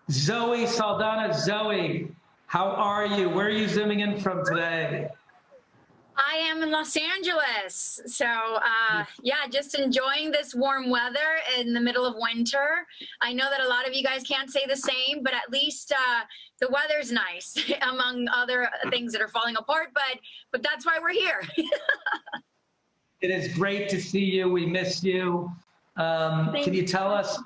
Zoe Saldana. Zoe, how are you? Where are you zooming in from today? I am in Los Angeles. So, yeah, just enjoying this warm weather in the middle of winter. I know that a lot of you guys can't say the same, but at least the weather's nice, among other things that are falling apart, but that's why we're here. It is great to see you. We miss you. Can you tell us,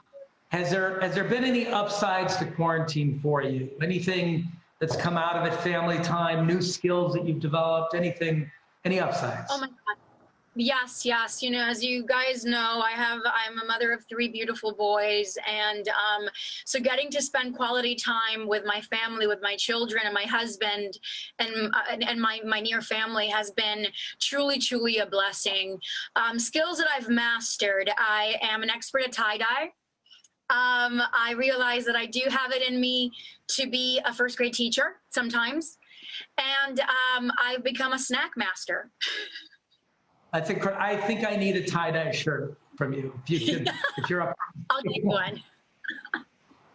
has there been any upsides to quarantine for you? Anything that's come out of it, family time, new skills that you've developed, anything? Any upsides? Oh my God. Yes, yes. You know, as you guys know, I'm a mother of 3 beautiful boys. And so getting to spend quality time with my family, with my children and my husband and my near family has been truly, truly a blessing. Skills that I've mastered. I am an expert at tie-dye. I realize that I do have it in me to be a first grade teacher sometimes. And I've become a snack master. I think I need a tie-dye shirt from you. If you could, if you're up. I'll get one.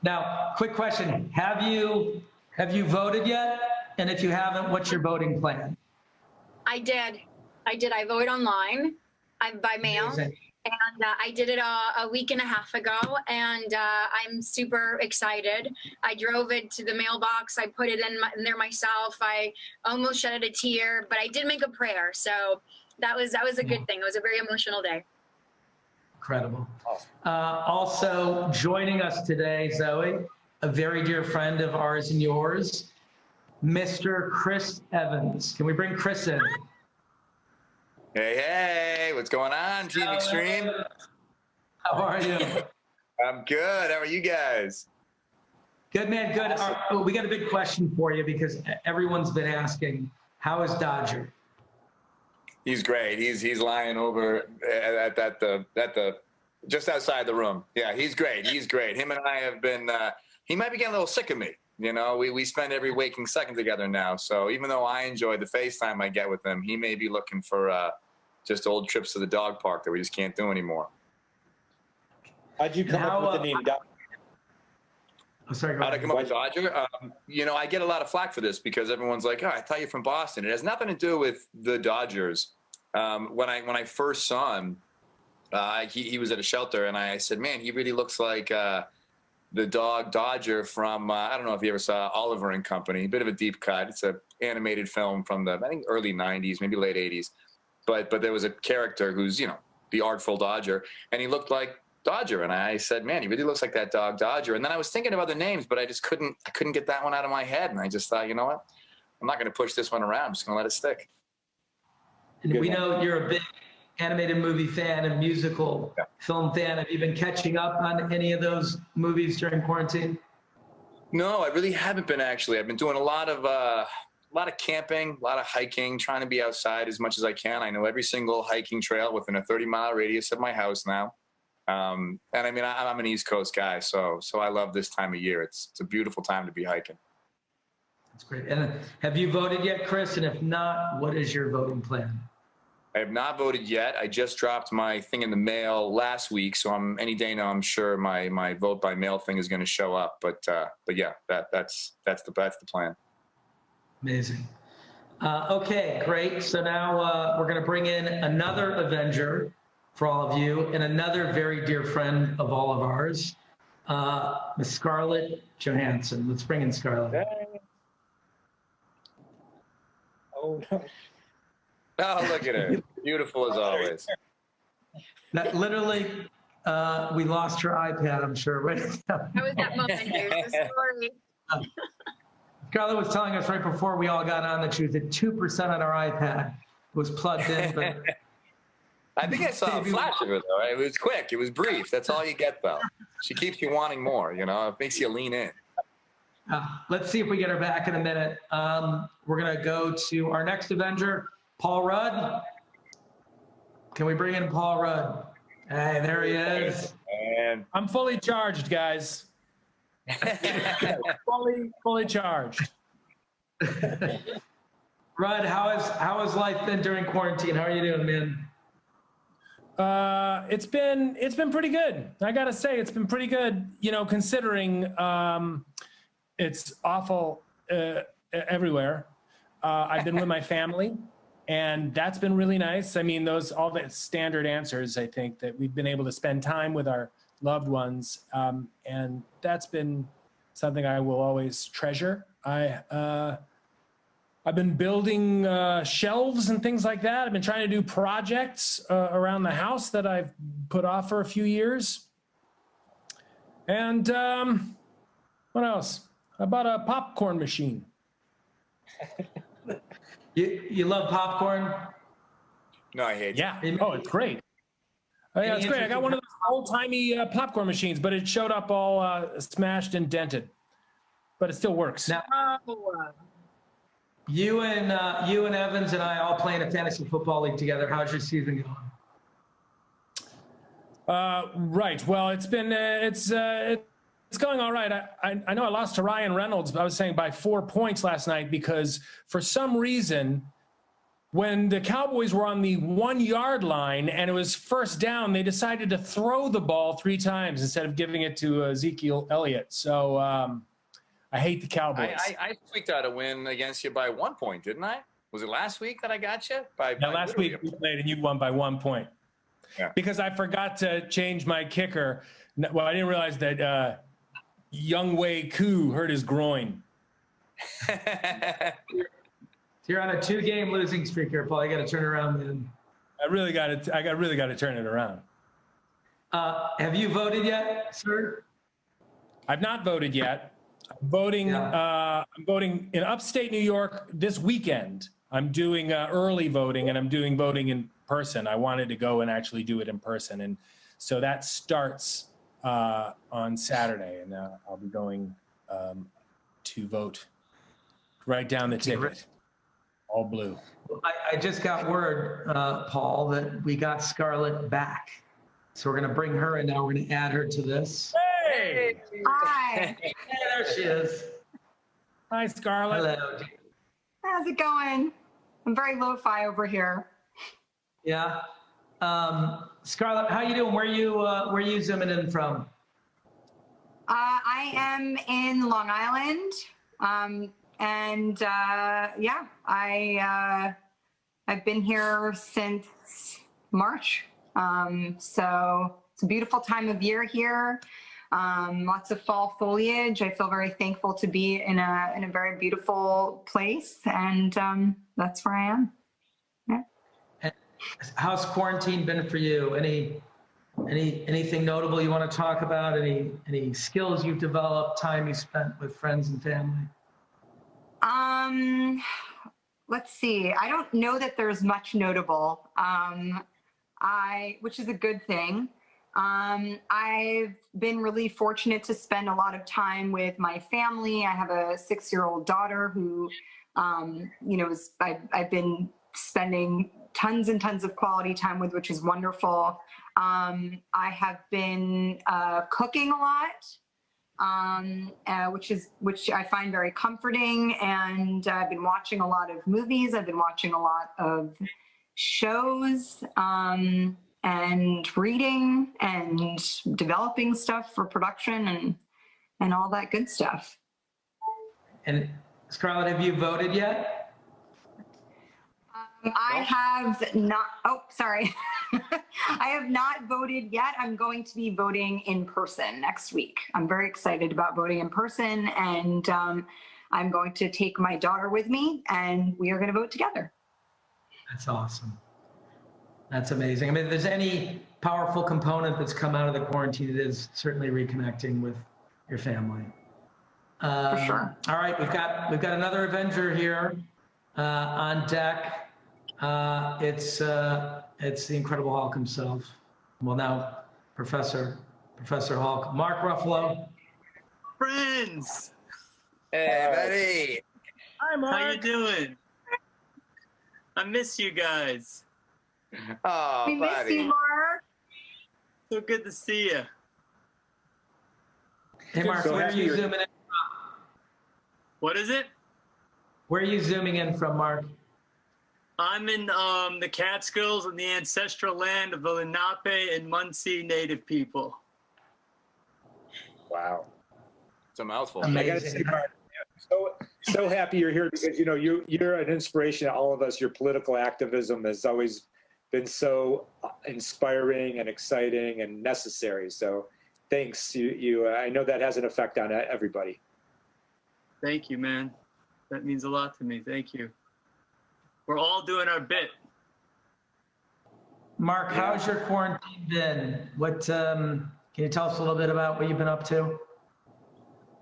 Now, quick question: Have you voted yet? And if you haven't, what's your voting plan? I did. I voted online. By mail. Amazing. And I did it a week and a half ago, and I'm super excited. I drove it to the mailbox. I put it in there myself. I almost shed a tear, but I did make a prayer. So that was a good thing. It was a very emotional day. Incredible. Also joining us today, Zoe, a very dear friend of ours and yours, Mr. Chris Evans. Can we bring Chris in? Hey, what's going on, Team Extreme? How are you? I'm good. How are you guys? Good, man, good. Awesome. We got a big question for you because everyone's been asking, how is Dodger? He's great. He's lying over at the just outside the room. Yeah, he's great. He's great. Him and I have been, he might be getting a little sick of me. You know, we spend every waking second together now. So even though I enjoy the FaceTime I get with him, he may be looking for just old trips to the dog park that we just can't do anymore. How'd you come up with the name Dodger? Oh, sorry, How'd I come up with Dodger? You know, I get a lot of flack for this because everyone's like, oh, I thought you're from Boston. It has nothing to do with the Dodgers. When I first saw him, he was at a shelter, and I said, man, he really looks like the dog Dodger from, I don't know if you ever saw Oliver and Company, a bit of a deep cut. It's an animated film from the, I think, early 90s, maybe late 80s. But there was a character who's, you know, the artful Dodger, and he looked like Dodger. And I said, man, he really looks like that dog Dodger. And then I was thinking of other names, but I just couldn't get that one out of my head. And I just thought, you know what? I'm not going to push this one around. I'm just going to let it stick. And we know you're a big animated movie fan and musical film fan. Have you been catching up on any of those movies during quarantine? No, I really haven't been, actually. I've been doing a lot of camping, a lot of hiking, trying to be outside as much as I can. I know every single hiking trail within a 30-mile radius of my house now. And I mean, I'm an East Coast guy, so I love this time of year. It's a beautiful time to be hiking. That's great. And have you voted yet, Chris? And if not, what is your voting plan? I have not voted yet. I just dropped my thing in the mail last week, so any day now I'm sure my vote by mail thing is going to show up. But yeah, that's the plan. Amazing. Okay, great. So now we're going to bring in another Avenger for all of you and another very dear friend of all of ours, Miss Scarlett Johansson. Let's bring in Scarlett. Hey. Oh, no. Oh, look at her. Beautiful as always. That literally, we lost her iPad, I'm sure, right? That was that moment. Here's the story. Scarlett was telling us right before we all got on that she was at 2% on our iPad. It was plugged in, but... I think I saw a flash of it, though. Right? It was quick. It was brief. That's all you get, though. She keeps you wanting more, you know? It makes you lean in. Let's see if we get her back in a minute. We're going to go to our next Avenger, Paul Rudd. Can we bring in Paul Rudd? Hey, there he is. And I'm fully charged, guys. fully charged. Rudd, how has life been during quarantine? How are you doing, man? It's been pretty good. I gotta say, it's been pretty good. You know, considering it's awful everywhere. I've been with my family, and that's been really nice. I mean, all the standard answers. I think that we've been able to spend time with our loved ones, and that's been something I will always treasure. I've been building shelves and things like that. I've been trying to do projects around the house that I've put off for a few years. And what else? I bought a popcorn machine. You love popcorn? No, I hate Yeah. Oh, it's great. Oh, yeah, it's great. I got one of those old-timey popcorn machines, but it showed up all smashed and dented. But it still works. Now, you and Evans and I all play in a fantasy football league together. How's your season going? Right. Well, it's going all right. I know I lost to Ryan Reynolds, but I was saying by 4 points last night because for some reason, when the Cowboys were on the 1 yard line and it was first down, they decided to throw the ball 3 times instead of giving it to Ezekiel Elliott. So I hate the Cowboys. I tweaked out a win against you by 1 point, didn't I? Was it last week that I got you? Last week we played and you won by 1 point. Yeah. Because I forgot to change my kicker. Well, I didn't realize that Young Wei Koo hurt his groin. You're on a 2-game losing streak here, Paul. You got to turn around, man. I really got to turn it around. Have you voted yet, sir? I've not voted yet. I'm voting. Yeah. I'm voting in upstate New York this weekend. I'm doing early voting, and I'm doing voting in person. I wanted to go and actually do it in person, and so that starts on Saturday, and I'll be going to vote right down the ticket. All blue. I just got word, Paul, that we got Scarlett back. So we're going to bring her in now. We're going to add her to this. Hey! Hi. Hey, there she is. Hi, Scarlett. Hello. How's it going? I'm very lo-fi over here. Yeah. Scarlett, how you doing? Where you zooming in from? I am in Long Island. I've been here since March. So it's a beautiful time of year here. Lots of fall foliage. I feel very thankful to be in a very beautiful place, and that's where I am. Yeah. And how's quarantine been for you? Anything notable you want to talk about? Any skills you've developed? Time you spent with friends and family? Let's see. I don't know that there's much notable, which is a good thing. I've been really fortunate to spend a lot of time with my family. I have a 6-year-old daughter who, I've been spending tons and tons of quality time with, which is wonderful. I have been cooking a lot. Which I find very comforting, and I've been watching a lot of movies. I've been watching a lot of shows, and reading and developing stuff for production and all that good stuff. And Scarlett, have you voted yet? I have not. Oh, sorry. I have not voted yet. I'm going to be voting in person next week. I'm very excited about voting in person, and I'm going to take my daughter with me, and we are going to vote together. That's awesome. That's amazing. I mean, if there's any powerful component that's come out of the quarantine, it is certainly reconnecting with your family. For sure. All right, we've got another Avenger here on deck. It's the Incredible Hulk himself. Well, now Professor Hulk, Mark Ruffalo. Friends, Hey, buddy. Hi, Mark. how you doing? I miss you guys. Oh, We miss buddy. you, Mark. So good to see you. Hey, Mark, So where are you happy zooming in? What is it? Where are you zooming in from, Mark? I'm in the Catskills in the ancestral land of the Lenape and Munsee Native people. Wow. It's a mouthful. I gotta say, Mark, so happy you're here because you're an inspiration to all of us. Your political activism has always been so inspiring and exciting and necessary. So thanks. I know that has an effect on everybody. Thank you, man. That means a lot to me. Thank you. We're all doing our bit. Mark, how's your quarantine been? What can you tell us a little bit about what you've been up to?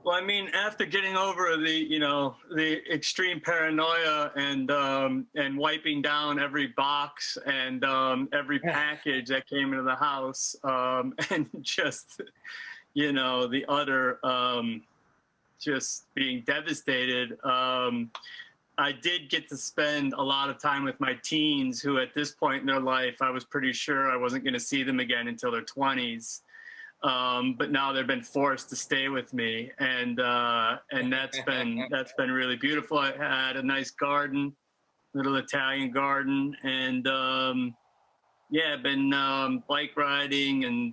Well, I mean, after getting over the extreme paranoia and wiping down every box and every package that came into the house, and just, the utter just being devastated, I did get to spend a lot of time with my teens who at this point in their life, I was pretty sure I wasn't going to see them again until their 20s. But now they've been forced to stay with me, and that's been really beautiful. I had a nice garden, little Italian garden, and I've been bike riding and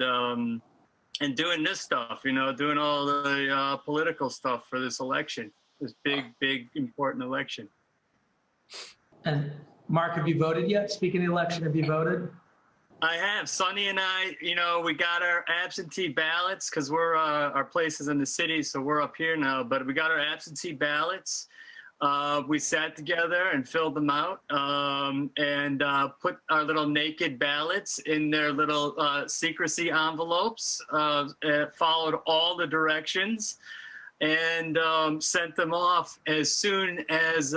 doing this stuff, doing all the political stuff for this election, this big important election. And Mark, have you voted yet? Speaking of the election, have you voted? I have. Sonny and I, we got our absentee ballots because we're our place is in the city, so we're up here now. But we got our absentee ballots. We sat together and filled them out and put our little naked ballots in their little secrecy envelopes. Followed all the directions and sent them off as soon as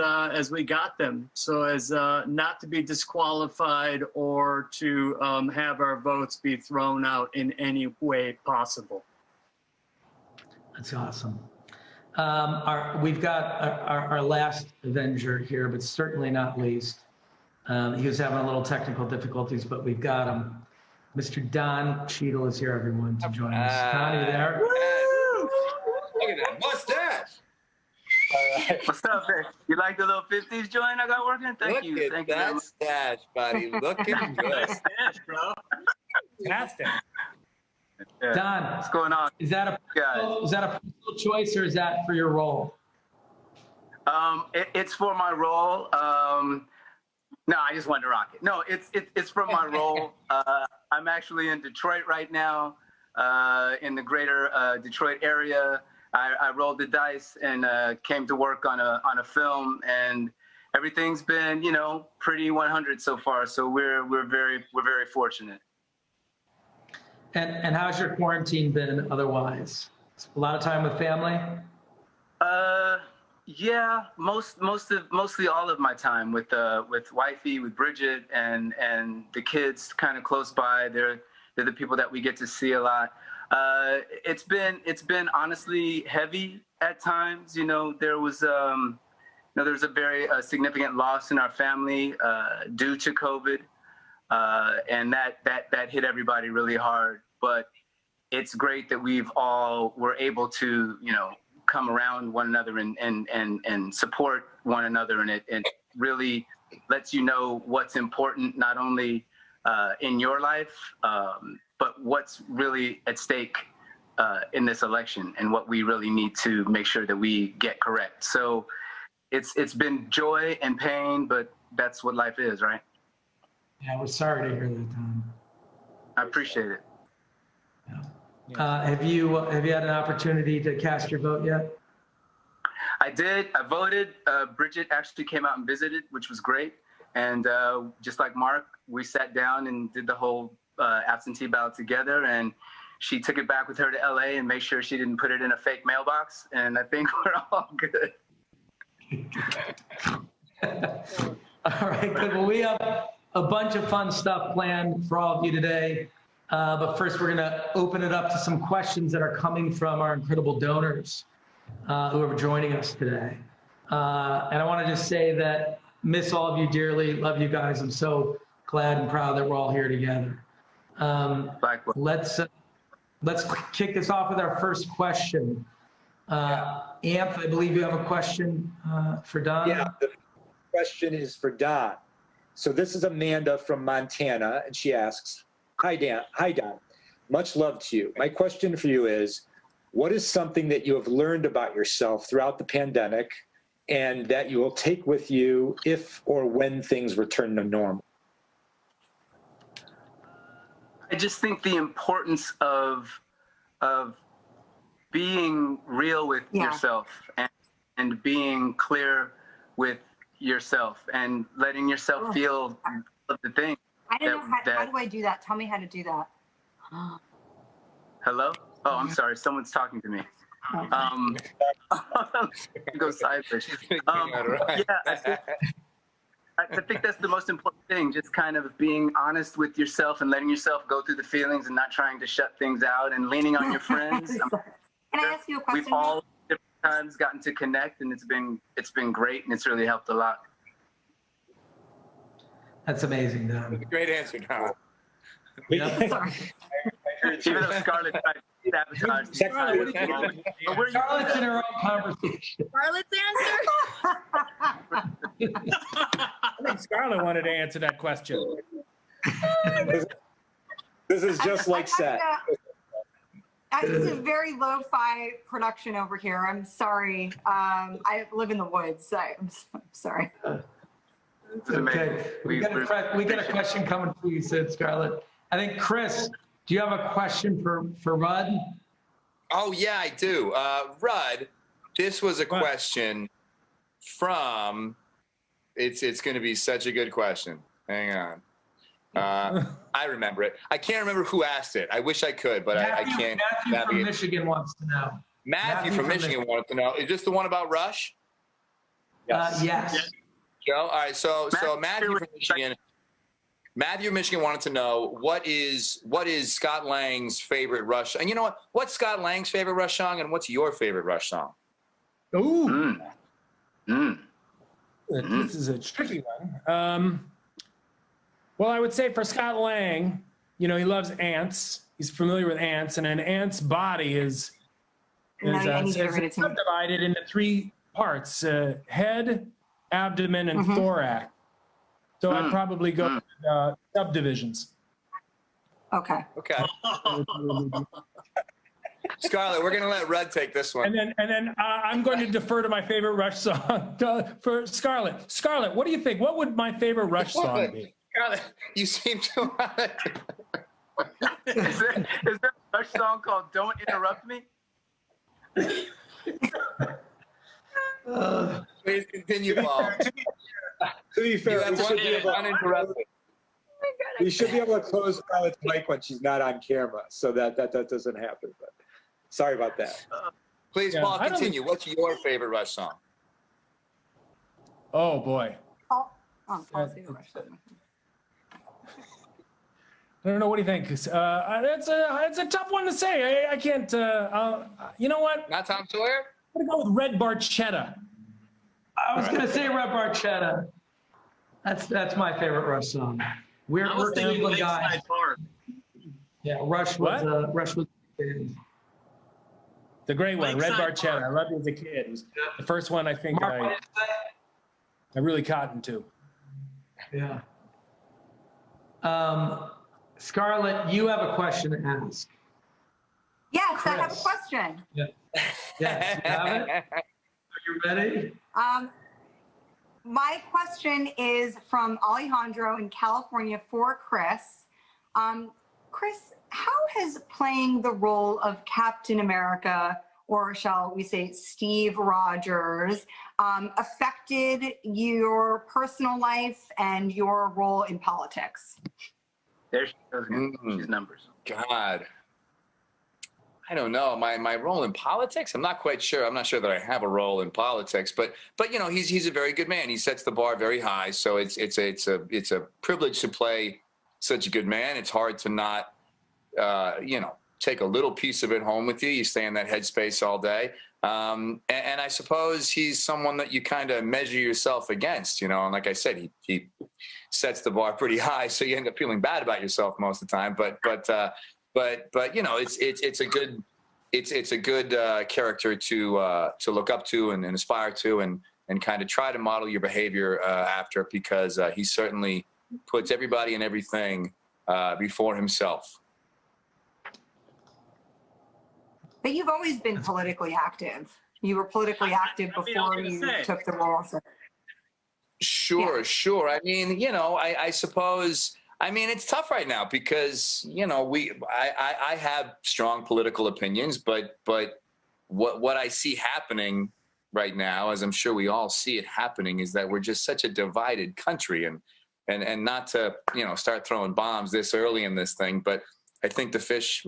we got them, so as not to be disqualified or to have our votes be thrown out in any way possible. That's awesome. We've got our last Avenger here, but certainly not least. He was having a little technical difficulties, but we've got him. Mr. Don Cheadle is here, everyone, to join us. Don, are you there? Look at that mustache. What's up, man? You like the little 50s joint I got working? Thank you. Look at that stash, buddy. Looking good. Stash, bro. Fantastic. Yeah. Don, What's going on? is that a personal choice or is that for your role? It's for my role. No, I just wanted to rock it. No, it's for my role. I'm actually in Detroit right now, in the greater Detroit area. I rolled the dice and came to work on a film, and everything's been, pretty 100 so far. So we're very fortunate. And how's your quarantine been otherwise? A lot of time with family? Yeah, mostly all of my time with wifey, with Bridget, and the kids kind of close by. They're the people that we get to see a lot. It's been honestly heavy at times. There was there's a very significant loss in our family due to COVID, and that hit everybody really hard. But it's great that we've all were able to come around one another and support one another, and it really lets you know what's important not only in your life, but what's really at stake in this election and what we really need to make sure that we get correct. So it's been joy and pain, but that's what life is, right? Yeah, we're sorry to hear that, Don. I appreciate it. Yeah. Have you had an opportunity to cast your vote yet? I did. I voted. Bridget actually came out and visited, which was great. And just like Mark, we sat down and did the whole absentee ballot together, and she took it back with her to LA and made sure she didn't put it in a fake mailbox. And I think we're all good. All right, good. Well, we have a bunch of fun stuff planned for all of you today. But first, we're going to open it up to some questions that are coming from our incredible donors who are joining us today. And I want to just say that miss all of you dearly. Love you guys. I'm so glad and proud that we're all here together. Let's kick this off with our first question. Amp, I believe you have a question for Don. Yeah, the question is for Don. So this is Amanda from Montana, and she asks, Hi, Don. Much love to you. My question for you is, what is something that you have learned about yourself throughout the pandemic and that you will take with you if or when things return to normal? I just think the importance of being real with yourself and being clear with yourself and letting yourself feel the thing. I don't know. How do I do that? Tell me how to do that. Hello? Oh, I'm sorry. Someone's talking to me. Go sideways. I think that's the most important thing, just kind of being honest with yourself and letting yourself go through the feelings and not trying to shut things out and leaning on your friends. Can I ask you a question? We've all different times gotten to connect, and it's been great, and it's really helped a lot. That's amazing, Don. Great answer, Don. Sorry. Even though Scarlett tried to sabotage Scarlett's in her own conversation. Scarlett's answer? I think Scarlett wanted to answer that question. This is just like set. This is a very lo-fi production over here. I'm sorry. I live in the woods. I'm sorry. Okay. We got a question coming for you, said Scarlett. I think, Chris, do you have a question for Rudd? Oh, yeah, I do. Rudd, this was a question from, it's going to be such a good question. Hang on. I remember it. I can't remember who asked it. I wish I could, but I can't. Matthew from Michigan wants to know. Matthew from Michigan wanted to know. Is this the one about Rush? Yes. Joe? All right, so Matthew from Michigan. Matthew from Michigan wanted to know what is Scott Lang's favorite Rush, and you know what? What's Scott Lang's favorite Rush song, and what's your favorite Rush song? Ooh. This is a tricky one. Well, I would say for Scott Lang, he loves ants. He's familiar with ants, and an ant's body is subdivided into 3 parts: head, abdomen, and thorax. So I'd probably go with subdivisions. Okay. Scarlett, we're going to let Rudd take this one. And then I'm going to defer to my favorite Rush song for Scarlett. Scarlett, what do you think? What would my favorite Rush song be? Scarlett, you seem to. Is there a Rush song called "Don't Interrupt Me"? Please continue, Paul. To be fair, uninterrupted. we should be able to close Scarlett's mic when she's not on camera, so that doesn't happen. But sorry about that. Please, Paul, continue. What's your favorite Rush song? Oh boy. Paul's favorite Rush song. I don't know. What do you think? It's a tough one to say. I can't. You know what? Not Tom Sawyer? I'm gonna go with Red Barchetta. I was going to say Red Barchetta. That's my favorite Rush song. We're Cleveland guys. Yeah, Rush was the great one, Red Barchetta. I loved it as a kid. It was the first one I think I really cottoned to. Yeah. Scarlett, you have a question to ask. Yes, Chris. I have a question. Yeah. Yes, you have it? Are you ready? My question is from Alejandro in California for Chris. Chris, how has playing the role of Captain America, or shall we say Steve Rogers, affected your personal life and your role in politics? There she goes. She's numbers. God. I don't know. My role in politics? I'm not quite sure. I'm not sure that I have a role in politics, but he's a very good man. He sets the bar very high. So it's a privilege to play such a good man. It's hard to not take a little piece of it home with you. You stay in that headspace all day. And I suppose he's someone that you kind of measure yourself against, and like I said, he sets the bar pretty high. So you end up feeling bad about yourself most of the time. But it's a good character to look up to and aspire to and kind of try to model your behavior after, because he certainly puts everybody and everything before himself. But you've always been politically active. You were politically active before you took the role. So. Sure. I mean, I suppose, I mean, it's tough right now because, I have strong political opinions, but what I see happening right now, as I'm sure we all see it happening, is that we're just such a divided country, and not to, start throwing bombs this early in this thing, but I think the fish,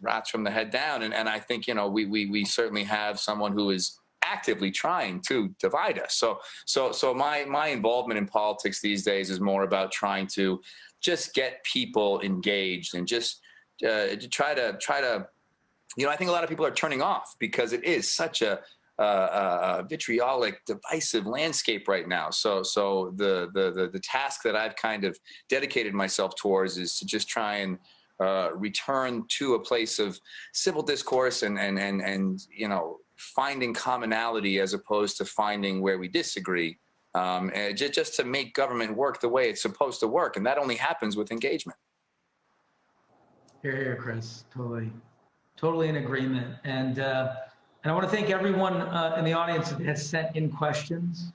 rots from the head down. And I think, we certainly have someone who is actively trying to divide us. So my involvement in politics these days is more about trying to just get people engaged and just try to, I think a lot of people are turning off because it is such a vitriolic, divisive landscape right now. So the task that I've kind of dedicated myself towards is to just try and return to a place of civil discourse and finding commonality as opposed to finding where we disagree, just to make government work the way it's supposed to work. And that only happens with engagement. Here, Chris, totally in agreement. And I want to thank everyone in the audience that has sent in questions.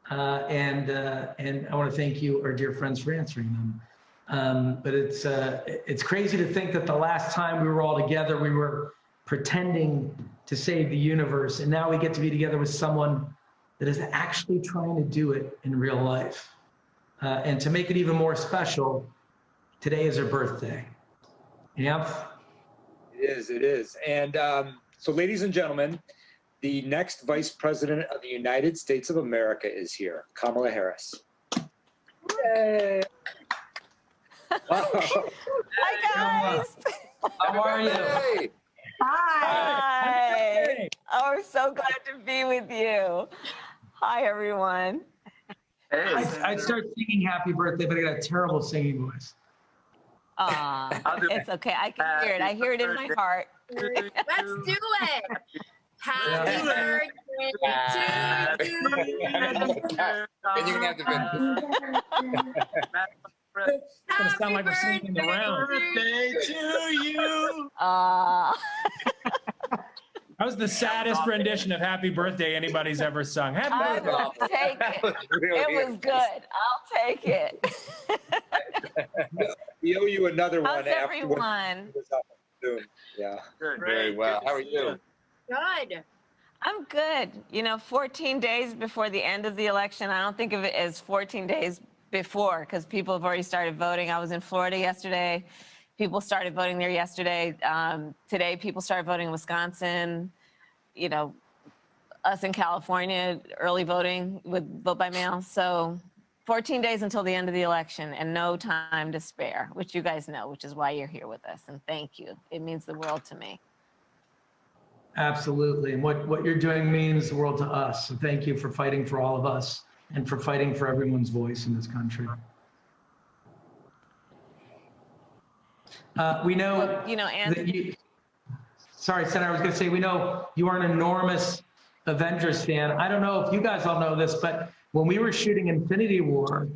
And I want to thank you, our dear friends, for answering them. But it's crazy to think that the last time we were all together, we were pretending to save the universe, and now we get to be together with someone that is actually trying to do it in real life. And to make it even more special, today is her birthday. Yep. It is. And so, ladies and gentlemen, the next Vice President of the United States of America is here, Kamala Harris. Yay! Hi, guys. How are you? Hey. Hi. Oh, we're so glad to be with you. Hi, everyone. Hey. I'd start singing happy birthday, but I got a terrible singing voice. It's okay. I can hear it. I hear it in my heart. Let's do it. Happy birthday to you. And you can have the It's going to sound like we're singing in the round. Birthday to you. That was the saddest rendition of Happy Birthday anybody's ever sung. Happy I Birthday. will take it. It was good. I'll take it. We owe you another one. How's everyone? Yeah. Good. Very well. How are you? Good. I'm good. 14 days before the end of the election, I don't think of it as 14 days before because people have already started voting. I was in Florida yesterday. People started voting there yesterday. Today, people started voting in Wisconsin. Us in California, early voting with vote by mail. So 14 days until the end of the election and no time to spare, which you guys know, which is why you're here with us. And thank you. It means the world to me. Absolutely. And what you're doing means the world to us. So thank you for fighting for all of us and for fighting for everyone's voice in this country. We know, Anthony. Sorry, Senator, I was going to say, we know you are an enormous Avengers fan. I don't know if you guys all know this, but when we were shooting Infinity War,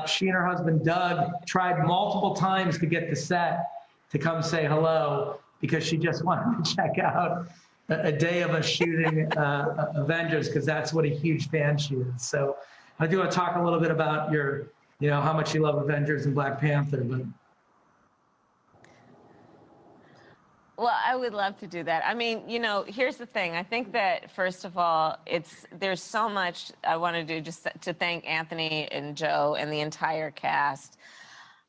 she and her husband, Doug, tried multiple times to get the set to come say hello because she just wanted to check out a day of us shooting Avengers because that's what a huge fan she is. So I do want to talk a little bit about how much you love Avengers and Black Panther, but. Well, I would love to do that. I mean, here's the thing. I think that, first of all, there's so much I want to do just to thank Anthony and Joe and the entire cast.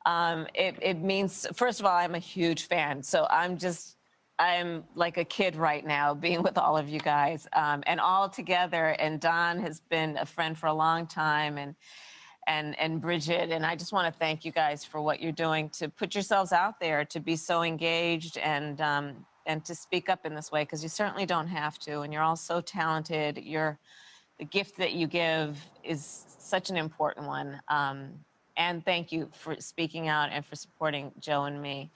It means, first of all, I'm a huge fan. So I'm like a kid right now being with all of you guys and all together. And Don has been a friend for a long time and Bridget, and I just want to thank you guys for what you're doing to put yourselves out there, to be so engaged and to speak up in this way, because you certainly don't have to, and you're all so talented. The gift that you give is such an important one, and thank you for speaking out and for supporting Joe and me.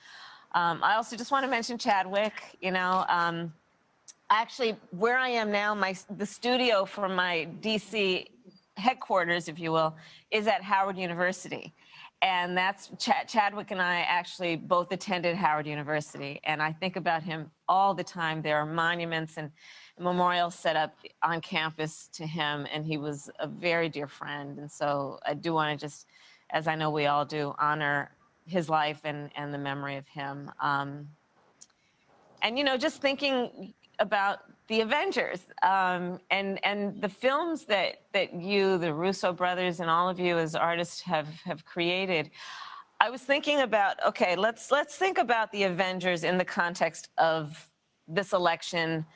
I also just want to mention Chadwick. Actually, where I am now, the studio for my DC headquarters, if you will, is at Howard University. And that's Chadwick and I actually both attended Howard University. And I think about him all the time. There are monuments and memorials set up on campus to him. And he was a very dear friend. And so I do want to just, as I know we all do, honor his life and the memory of him. And, you know, just thinking about the Avengers and the films that you, the Russo brothers, and all of you as artists have created. I was thinking about, okay, let's think about the Avengers in the context of this election,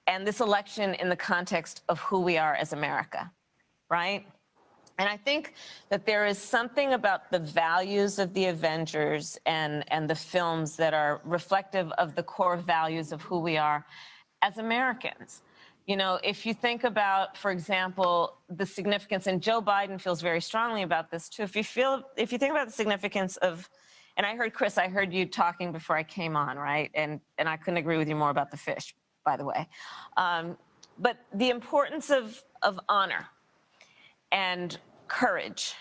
and this election in the context of who we are as America, right? And I think that there is something about the values of the Avengers and the films that are reflective of the core values of who we are as Americans. You know, if you think about, for example, the significance, and Joe Biden feels very strongly about this too. If you think about the significance of, and I heard, Chris, I heard you talking before I came on, right? And I couldn't agree with you more about the fish, by the way. But the importance of honor and courage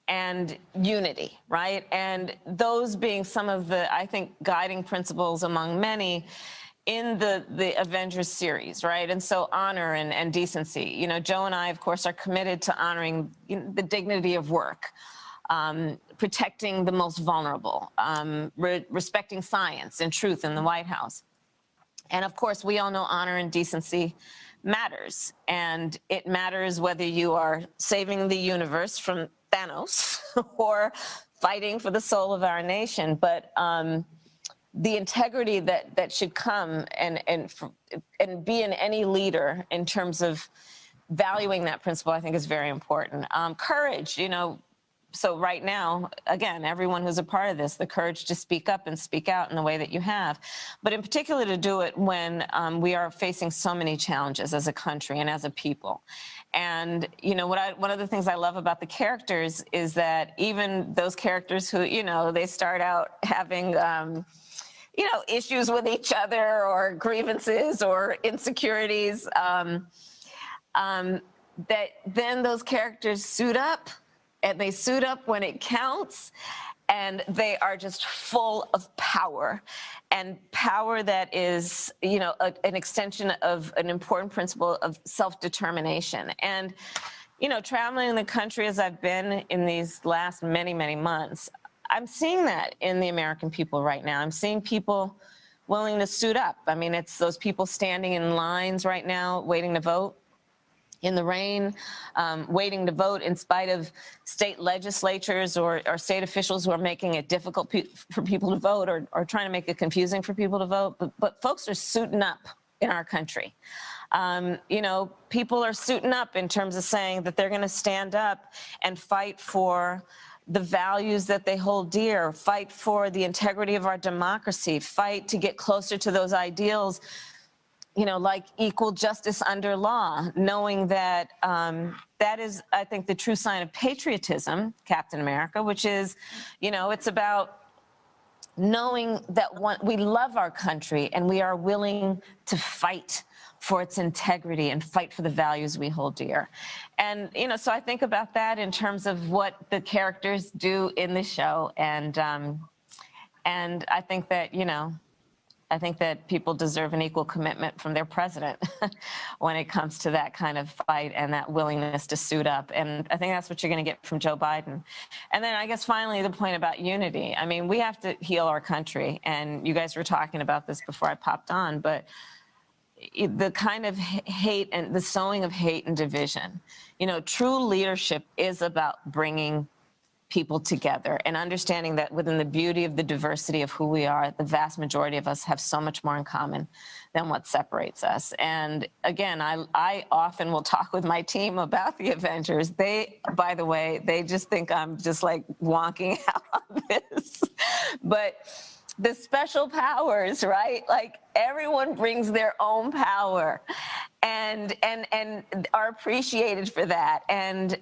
and unity, right? And those being some of the, I think, guiding principles among many in the Avengers series, right? And so honor and decency. You know, Joe and I, of course, are committed to honoring the dignity of work, protecting the most vulnerable, respecting science and truth in the White House. And of course, we all know honor and decency matters. And it matters whether you are saving the universe from Thanos or fighting for the soul of our nation. But the integrity that should come and be in any leader in terms of valuing that principle, I think is very important. Courage, you know, so right now, again, everyone who's a part of this, the courage to speak up and speak out in the way that you have, but in particular to do it when we are facing so many challenges as a country and as a people. And, you know, one of the things I love about the characters is that even those characters who, you know, they start out having, you know, issues with each other or grievances or insecurities, that then those characters suit up, and they suit up when it counts, and they are just full of power, and power that is, you know, an extension of an important principle of self-determination. And, you know, traveling the country as I've been in these last many, many months, I'm seeing that in the American people right now. I'm seeing people willing to suit up. I mean, it's those people standing in lines right now, waiting to vote in the rain, waiting to vote in spite of state legislatures or state officials who are making it difficult for people to vote or trying to make it confusing for people to vote. But folks are suiting up in our country. You know, people are suiting up in terms of saying that they're going to stand up and fight for the values that they hold dear, fight for the integrity of our democracy, fight to get closer to those ideals, you know, like equal justice under law, knowing that that is, I think, the true sign of patriotism, Captain America, which is, you know, it's about knowing that we love our country and we are willing to fight for its integrity and fight for the values we hold dear. And, you know, so I think about that in terms of what the characters do in the show. And I think that, you know, I think that people deserve an equal commitment from their president when it comes to that kind of fight and that willingness to suit up. And I think that's what you're going to get from Joe Biden. And then I guess finally the point about unity. I mean, we have to heal our country. And you guys were talking about this before I popped on, but the kind of hate and the sowing of hate and division, you know, true leadership is about bringing people together and understanding that within the beauty of the diversity of who we are, the vast majority of us have so much more in common than what separates us. And again, I often will talk with my team about the Avengers. They, by the way, they just think I'm just like wonking out on this. But the special powers, right? Like everyone brings their own power and are appreciated for that. And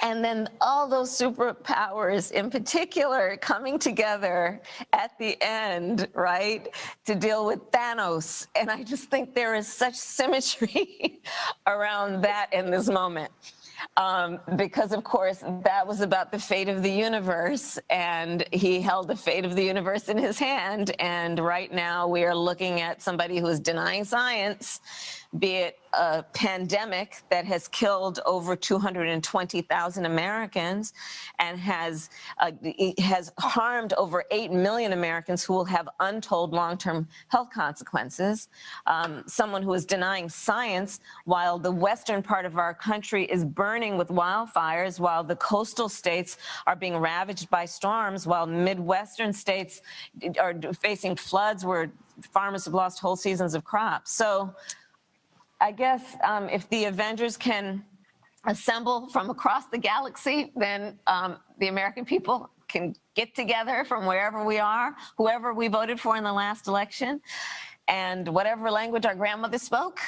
And then all those superpowers in particular coming together at the end, right, to deal with Thanos. And I just think there is such symmetry around that in this moment. Because, of course, that was about the fate of the universe, and he held the fate of the universe in his hand. And right now we are looking at somebody who is denying science, be it a pandemic that has killed over 220,000 Americans and has harmed over 8 million Americans who will have untold long-term health consequences. Someone who is denying science while the western part of our country is burning with wildfires, while the coastal states are being ravaged by storms, while Midwestern states are facing floods where farmers have lost whole seasons of crops. So I guess if the Avengers can assemble from across the galaxy, then the American people can get together from wherever we are, whoever we voted for in the last election, and whatever language our grandmother spoke,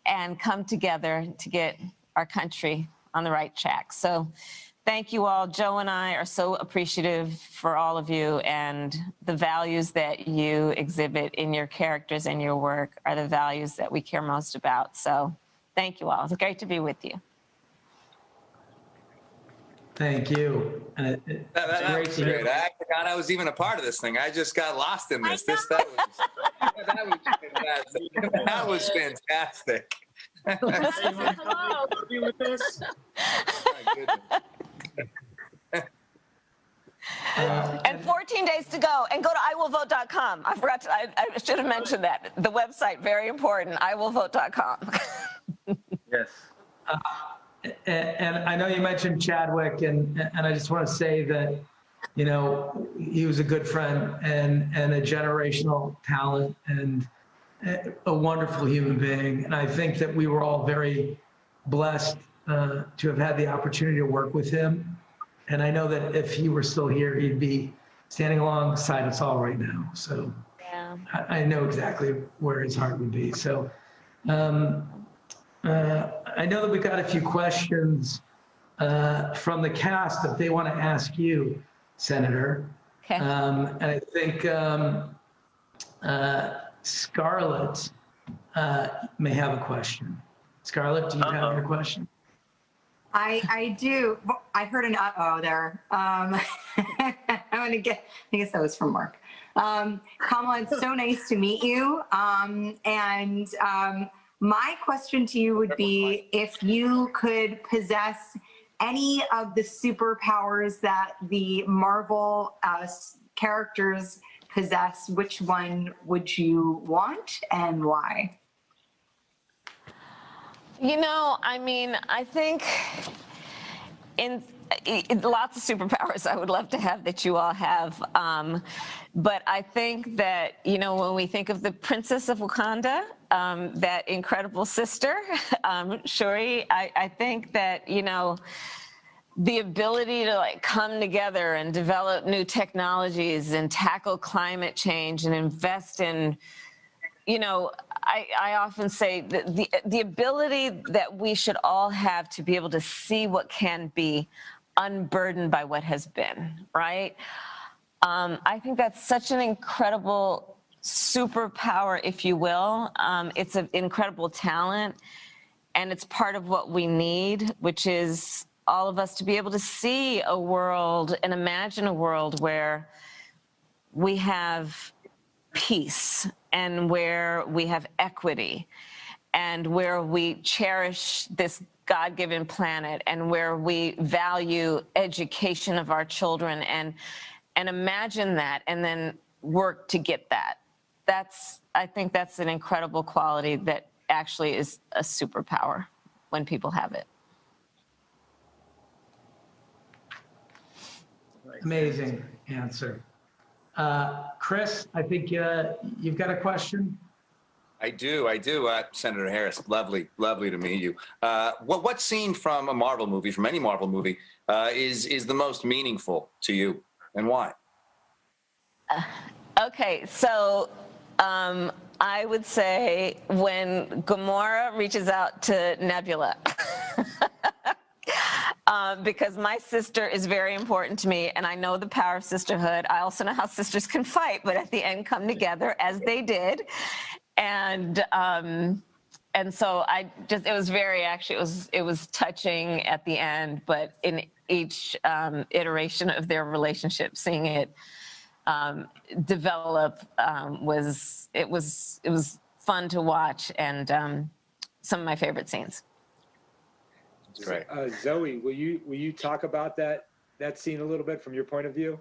and come together to get our country on the right track. So thank you all. Joe and I are so appreciative for all of you, and the values that you exhibit in your characters and your work are the values that we care most about. So thank you all. It's great to be with you. Thank you. And That great was to hear. great. I forgot I was even a part of this thing. I just got lost in this. That was fantastic. Hello. With this? My goodness. And 14 days to go. And go to iwillvote.com. I forgot to, I should have mentioned that. The website, very important, iwillvote.com. Yes. And I know you mentioned Chadwick, and I just want to say that, you know, he was a good friend and a generational talent and a wonderful human being. And I think that we were all very blessed to have had the opportunity to work with him. And I know that if he were still here, he'd be standing alongside us all right now. So Yeah. I know exactly where his heart would be. So I know that we got a few questions from the cast that they want to ask you, Senator. Okay. And I think Scarlett may have a question. Scarlett, do you have your question? I do. I heard an uh-oh there. I'm gonna get, I guess that was from Mark. Kamala, it's so nice to meet you. My question to you would be if you could possess any of the superpowers that the Marvel characters possess, which one would you want and why? You know, I mean, I think in lots of superpowers I would love to have that you all have. But I think that, you know, when we think of the Princess of Wakanda, that incredible sister, Shuri, I think that, you know, the ability to like come together and develop new technologies and tackle climate change and invest in, you know, I often say that the ability that we should all have to be able to see what can be unburdened by what has been, right? I think that's such an incredible superpower, if you will. It's an incredible talent, and it's part of what we need, which is all of us to be able to see a world and imagine a world where we have peace and where we have equity and where we cherish this God-given planet and where we value education of our children and imagine that and then work to get that. I think that's an incredible quality that actually is a superpower when people have it. Amazing answer. Chris, I think you've got a question. I do. Senator Harris, lovely to meet you. What scene from a Marvel movie, from any Marvel movie, is the most meaningful to you, and why? Okay, so I would say when Gamora reaches out to Nebula. because my sister is very important to me, and I know the power of sisterhood. I also know how sisters can fight, but at the end come together as they did. And so it was very, actually, it was touching at the end, but in each iteration of their relationship, seeing it develop was fun to watch, and some of my favorite scenes. Great. Zoe, will you talk about that scene a little bit from your point of view?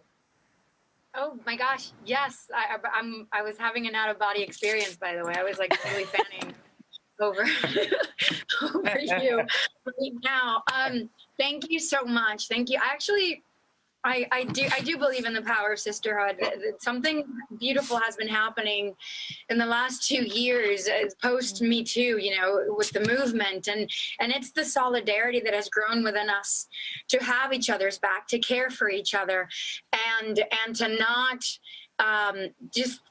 Oh my gosh, yes. I was having an out-of-body experience, by the way. I was like really fanning over you right now. Thank you so much. Thank you. I do believe in the power of sisterhood. Something beautiful has been happening in the last 2 years, post Me Too, with the movement, and it's the solidarity that has grown within us to have each other's back, to care for each other, and to not just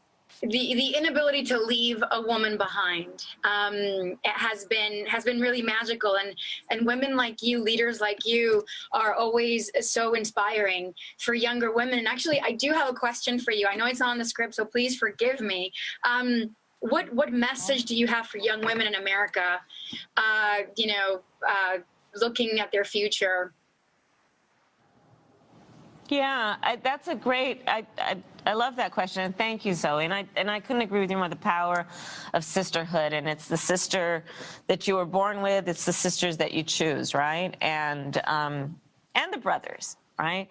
the inability to leave a woman behind has been really magical, and women like you, leaders like you, are always so inspiring for younger women. And actually, I do have a question for you. I know it's not on the script, so please forgive me. What message do you have for young women in America? Looking at their future. Yeah, that's a great. I love that question, and thank you, Zoe. And I couldn't agree with you more. The power of sisterhood, and it's the sister that you were born with. It's the sisters that you choose, right? And the brothers, right?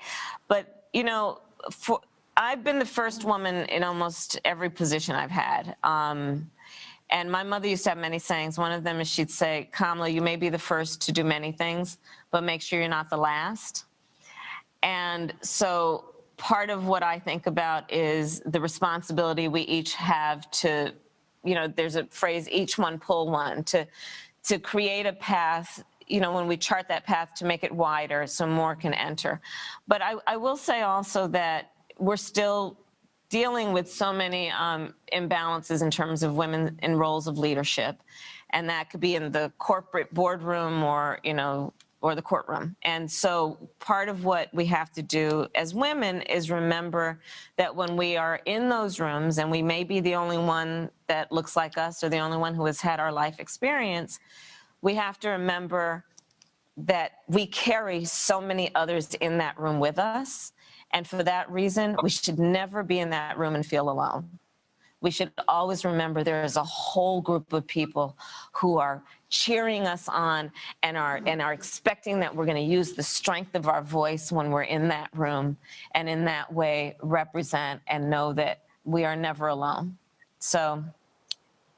But I've been the first woman in almost every position I've had. And my mother used to have many sayings. One of them is she'd say, "Kamala, you may be the first to do many things, but make sure you're not the last." And so part of what I think about is the responsibility we each have to, there's a phrase, each one pull one, to create a path, when we chart that path, to make it wider so more can enter. But I will say also that we're still dealing with so many imbalances in terms of women in roles of leadership. And that could be in the corporate boardroom or the courtroom. And so part of what we have to do as women is remember that when we are in those rooms, and we may be the only one that looks like us or the only one who has had our life experience, we have to remember that we carry so many others in that room with us. And for that reason, we should never be in that room and feel alone. We should always remember there is a whole group of people who are cheering us on and are expecting that we're going to use the strength of our voice when we're in that room, and in that way represent and know that we are never alone. So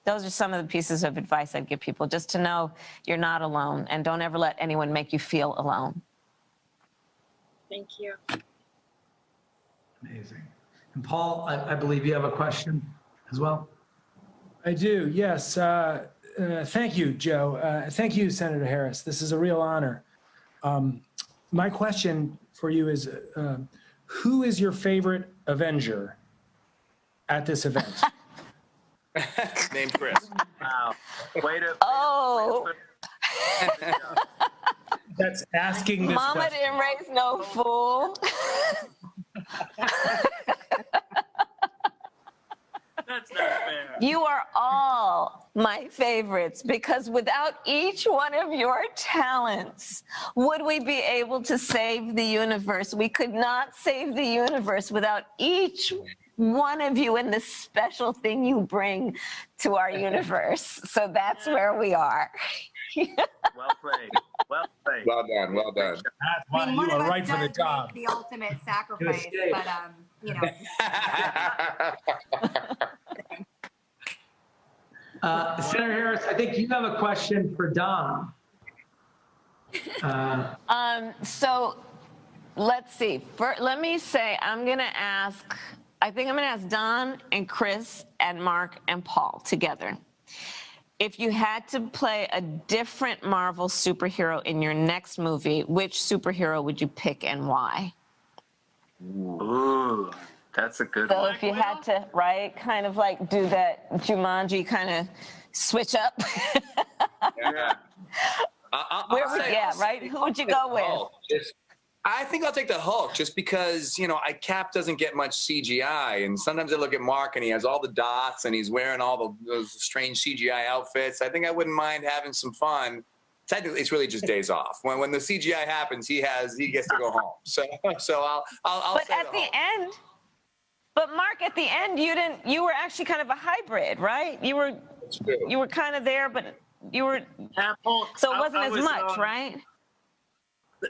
those are some of the pieces of advice I'd give people, just to know you're not alone, and don't ever let anyone make you feel alone. Thank you. Amazing. And Paul, I believe you have a question as well. I do, yes. Thank you, Joe. Thank you, Senator Harris. This is a real honor. My question for you is, who is your favorite Avenger at this event? Named Chris. Wow. Way to. Oh. That's asking this Mama question. didn't raise no fool. That's not fair. You are all my favorites, because without each one of your talents, would we be able to save the universe? We could not save the universe without each one of you and the special thing you bring to our universe. So that's where we are. Well played. Well played. Well done. Well done. That's why you are right for the job. The ultimate sacrifice, but Senator Harris, I think you have a question for Don. So let's see. Let me say, I think I'm going to ask Don and Chris and Mark and Paul together. If you had to play a different Marvel superhero in your next movie, which superhero would you pick and why? Ooh, that's a good So one. if you had to, right, kind of like do that Jumanji kind of switch up. Yeah. Where would Yeah, right? Who would you go with? I think I'll take the Hulk just because, Cap doesn't get much CGI. And sometimes I look at Mark and he has all the dots and he's wearing all those strange CGI outfits. I think I wouldn't mind having some fun. Technically, it's really just days off. When the CGI happens, he gets to go home. So I'll But say at the end, but Mark, at the end, you were actually kind of a hybrid, right? You were kind of there, but you were, so it wasn't as much, right?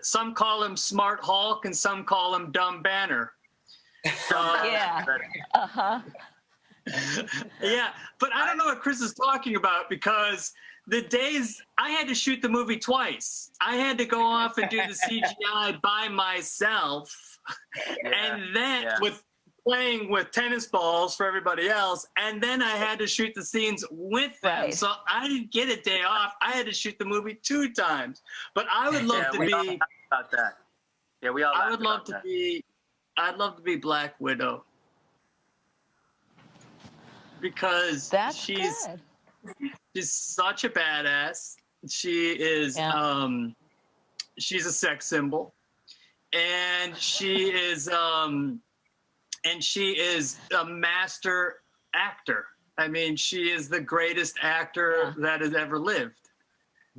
Some call him Smart Hulk and some call him Dumb Banner. Yeah. Uh-huh. Yeah, but I don't know what Chris is talking about because the days I had to shoot the movie twice. I had to go off and do the CGI by myself, and then with playing with tennis balls for everybody else, and then I had to shoot the scenes with them. Right. So I didn't get a day off. I had to shoot the movie 2 times. But I would love to be. All about that. Yeah, we all. I would love to be. I'd love to be Black Widow because she's such a badass. She is. She's a sex symbol, and she is. And she is a master actor. I mean, she is the greatest actor that has ever lived.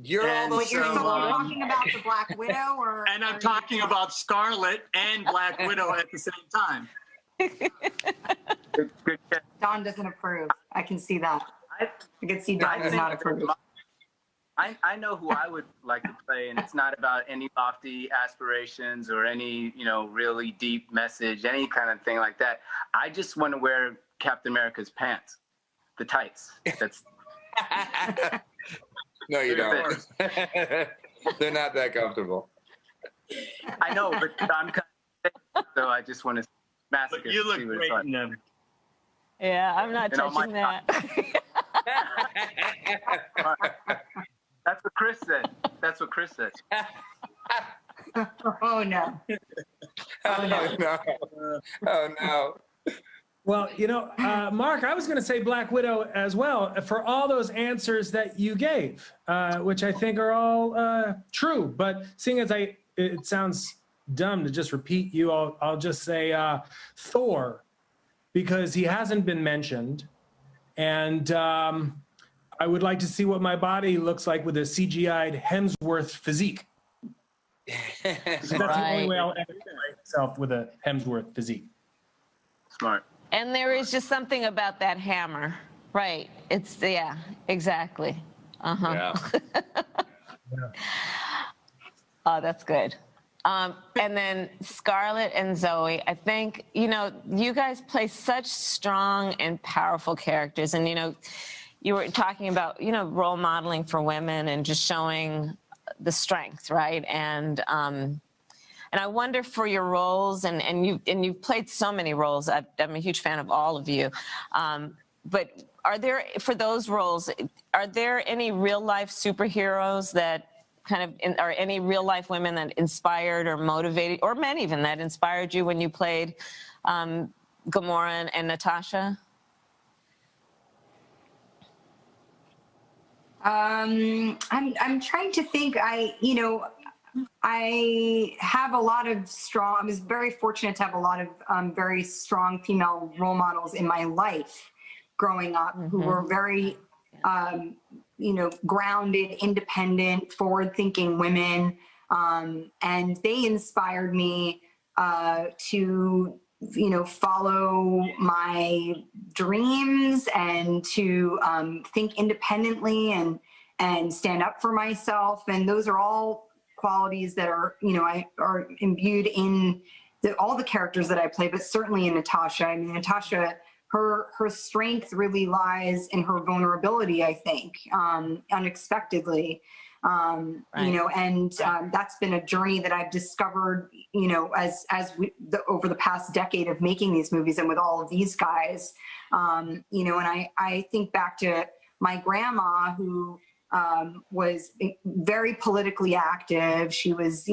You're talking about the Black Widow, or? And I'm talking about Scarlett and Black Widow at the same time. Don doesn't approve. I can see that. I can see Don does not approve. I know who I would like to play, and it's not about any lofty aspirations or any, really deep message, any kind of thing like that. I just want to wear Captain America's pants, the tights. That's. No, you don't. They're not that comfortable. I know, but I'm kind of, so I just want to massacre. But you look great in them. Yeah, I'm not touching that. That's what Chris said. That's what Chris said. Oh, no. Oh, no. Oh, no. Well, Mark, I was going to say Black Widow as well for all those answers that you gave, which I think are all true. But seeing as it sounds dumb to just repeat you, I'll just say Thor, because he hasn't been mentioned. And I would like to see what my body looks like with a CGI'd Hemsworth physique. That's the only way I'll ever myself with a Hemsworth physique. Smart. And there is just something about that hammer, right? It's exactly. Yeah. Oh, that's good. And then Scarlett and Zoe, I think, you guys play such strong and powerful characters. And, you were talking about, role modeling for women and just showing the strength, right? And I wonder for your roles, and you've played so many roles. I'm a huge fan of all of you. But are there, for those roles, are there any real life superheroes that or any real life women that inspired or motivated, or men even, that inspired you when you played Gamora and Natasha? I'm trying to think. I have a lot of I was very fortunate to have a lot of very strong female role models in my life growing up, who were very, grounded, independent, forward-thinking women. And they inspired me to, follow my dreams and to think independently and stand up for myself. And those are all qualities that are, are imbued in all the characters that I play, but certainly in Natasha. I mean, Natasha, her strength really lies in her vulnerability, I think, unexpectedly. Right. That's been a journey that I've discovered, over the past decade of making these movies and with all of these guys, and I think back to my grandma, who was very politically active. She was,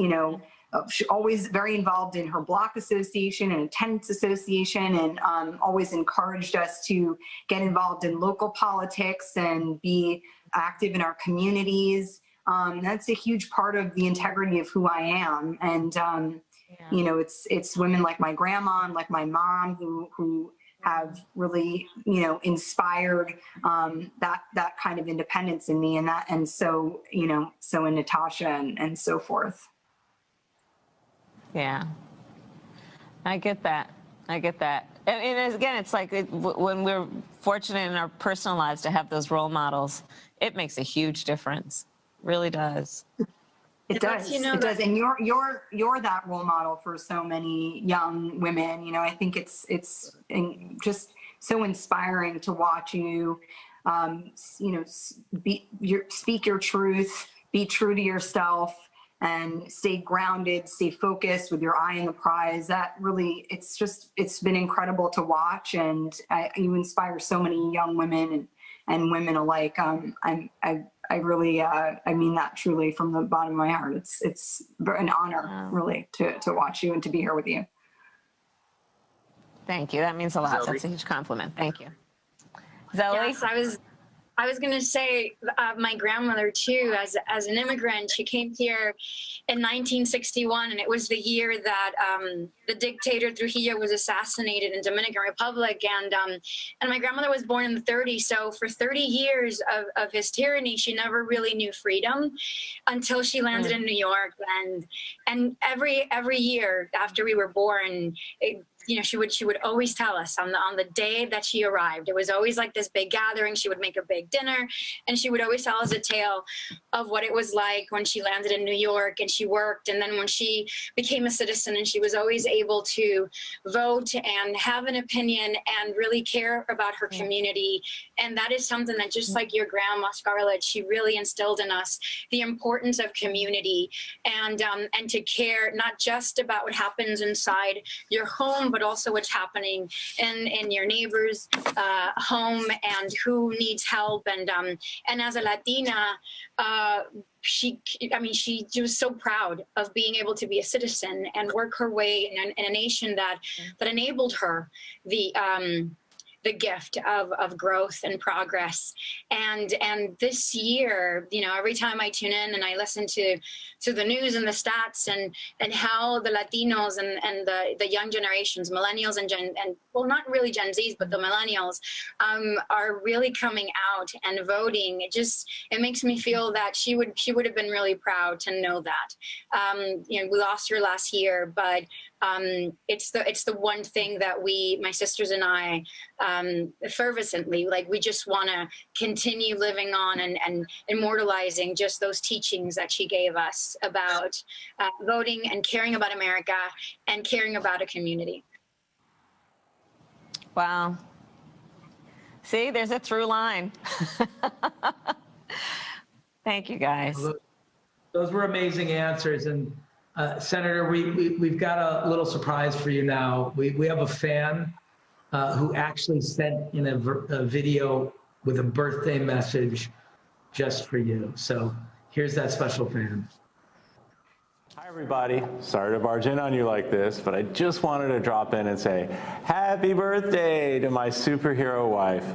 she always very involved in her block association and attendance association, and always encouraged us to get involved in local politics and be active in our communities. That's a huge part of the integrity of who I am. And, you know, it's women like my grandma and like my mom who have really, you know, inspired that kind of independence in me, and so, you know, so in Natasha and so forth. Yeah, I get that. I get that. And again, it's like when we're fortunate in our personal lives to have those role models, it makes a huge difference. Really does. It does. You know, it does. And you're that role model for so many young women. You know, I think it's just so inspiring to watch you, you know, speak your truth, be true to yourself, and stay grounded, stay focused with your eye on the prize. That really, it's been incredible to watch, and you inspire so many young women and women alike. I really, I mean that truly from the bottom of my heart. It's an honor, really, to watch you and to be here with you. Thank you. That means a lot. Zoe? That's a huge compliment. Thank you. Zoe? Yes, I was going to say my grandmother, too, as an immigrant, she came here in 1961, and it was the year that the dictator Trujillo was assassinated in Dominican Republic, and my grandmother was born in the 30s, so for 30 years of his tyranny, she never really knew freedom until she landed in New York, and every year after we were born, you know, she would always tell us on the day that she arrived. It was always like this big gathering. She would make a big dinner, and she would always tell us a tale of what it was like when she landed in New York and she worked, and then when she became a citizen, and she was always able to vote and have an opinion and really care about her community. And that is something that, just like your grandma Scarlett, she really instilled in us the importance of community and to care not just about what happens inside your home, but also what's happening in your neighbor's home and who needs help. And as a Latina, she was so proud of being able to be a citizen and work her way in a nation that enabled her the gift of growth and progress. And this year, you know, every time I tune in and I listen to the news and the stats and how the Latinos and the young generations, millennials and well, not really Gen Zs, but the millennials are really coming out and voting. It makes me feel that she would have been really proud to know that. You know, we lost her last year, but it's the one thing that my sisters and I, fervently, like, we just want to continue living on and immortalizing just those teachings that she gave us about voting and caring about America and caring about a community. Wow. See, there's a through line. Thank you, guys. Those were amazing answers. And Senator, we've got a little surprise for you now. We have a fan who actually sent in a video with a birthday message just for you. So here's that special fan. Hi, everybody. Sorry to barge in on you like this, but I just wanted to drop in and say happy birthday to my superhero wife.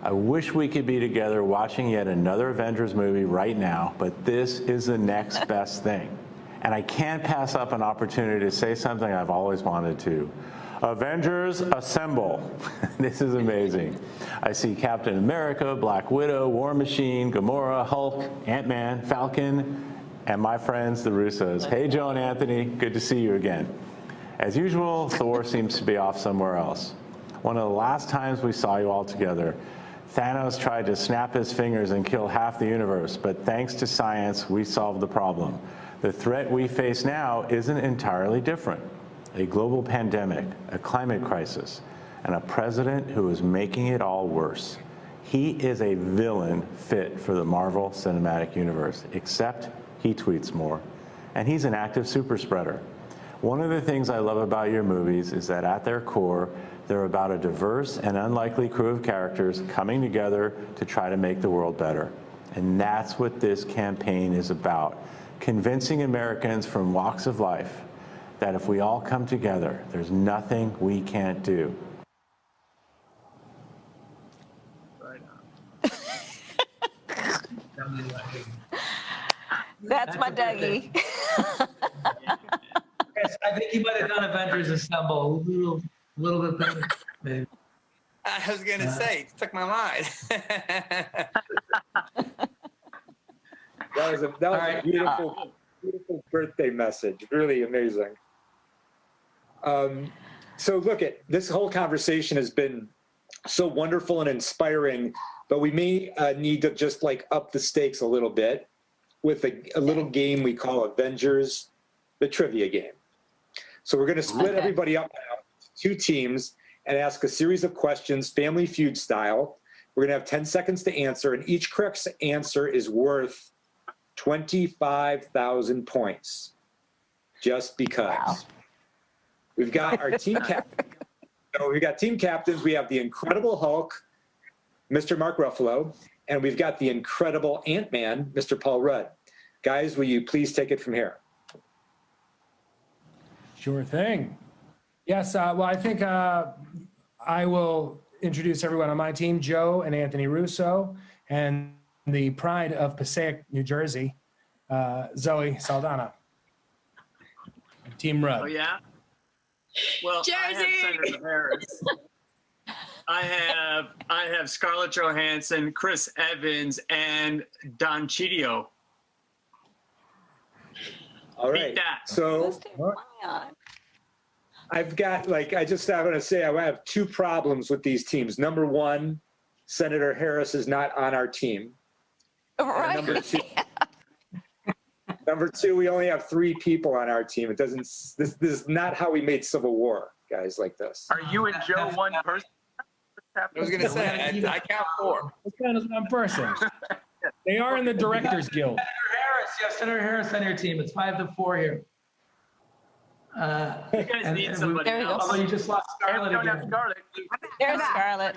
I wish we could be together watching yet another Avengers movie right now, but this is the next best thing. And I can't pass up an opportunity to say something I've always wanted to. Avengers, assemble. This is amazing. I see Captain America, Black Widow, War Machine, Gamora, Hulk, Ant-Man, Falcon, and my friends, the Russos. Hey, Joe and Anthony, good to see you again. As usual, Thor seems to be off somewhere else. One of the last times we saw you all together, Thanos tried to snap his fingers and kill half the universe, but thanks to science, we solved the problem. The threat we face now isn't entirely different. A global pandemic, a climate crisis, and a president who is making it all worse. He is a villain fit for the Marvel Cinematic Universe, except he tweets more, and he's an active super spreader. One of the things I love about your movies is that at their core, they're about a diverse and unlikely crew of characters coming together to try to make the world better. And that's what this campaign is about, convincing Americans from walks of life that if we all come together, there's nothing we can't do. Right on. That's my Dougie. Chris, I think you might have done Avengers Assemble a little bit better, maybe. I was going to say, it took my line. That was a beautiful birthday message. Really amazing. So look, this whole conversation has been so wonderful and inspiring, but we may need to just like up the stakes a little bit with a little game we call Avengers, the trivia game. So we're going to split everybody up now into 2 teams and ask a series of questions, Family Feud style. We're going to have 10 seconds to answer, and each correct answer is worth 25,000 points, just because. Wow. We've got our team captain. So we've got team captains. We have the Incredible Hulk, Mr. Mark Ruffalo, and we've got the Incredible Ant-Man, Mr. Paul Rudd. Guys, will you please take it from here? Sure thing. Yes, well, I think I will introduce everyone on my team, Joe and Anthony Russo, and the pride of Passaic, New Jersey, Zoe Saldana. Team Rudd. Oh, yeah? Well, Jersey! I have Senator Harris. I have Scarlett Johansson, Chris Evans, and Don Cheadle. All right. Beat that. So I've got, I want to say I have 2 problems with these teams. Number 1, Senator Harris is not on our team. Right. Number two, we only have 3 people on our team. It doesn't. This is not how we made Civil War, guys. Like this. Are you and Joe one person? I was going to say, I count 4. It's kind of one person. They are in the Directors Guild. Senator Harris, you have Senator Harris on your team. It's 5-4 here. You guys need somebody There we go. else. Although you just lost Scarlett We don't have again. Scarlett. There's Scarlett.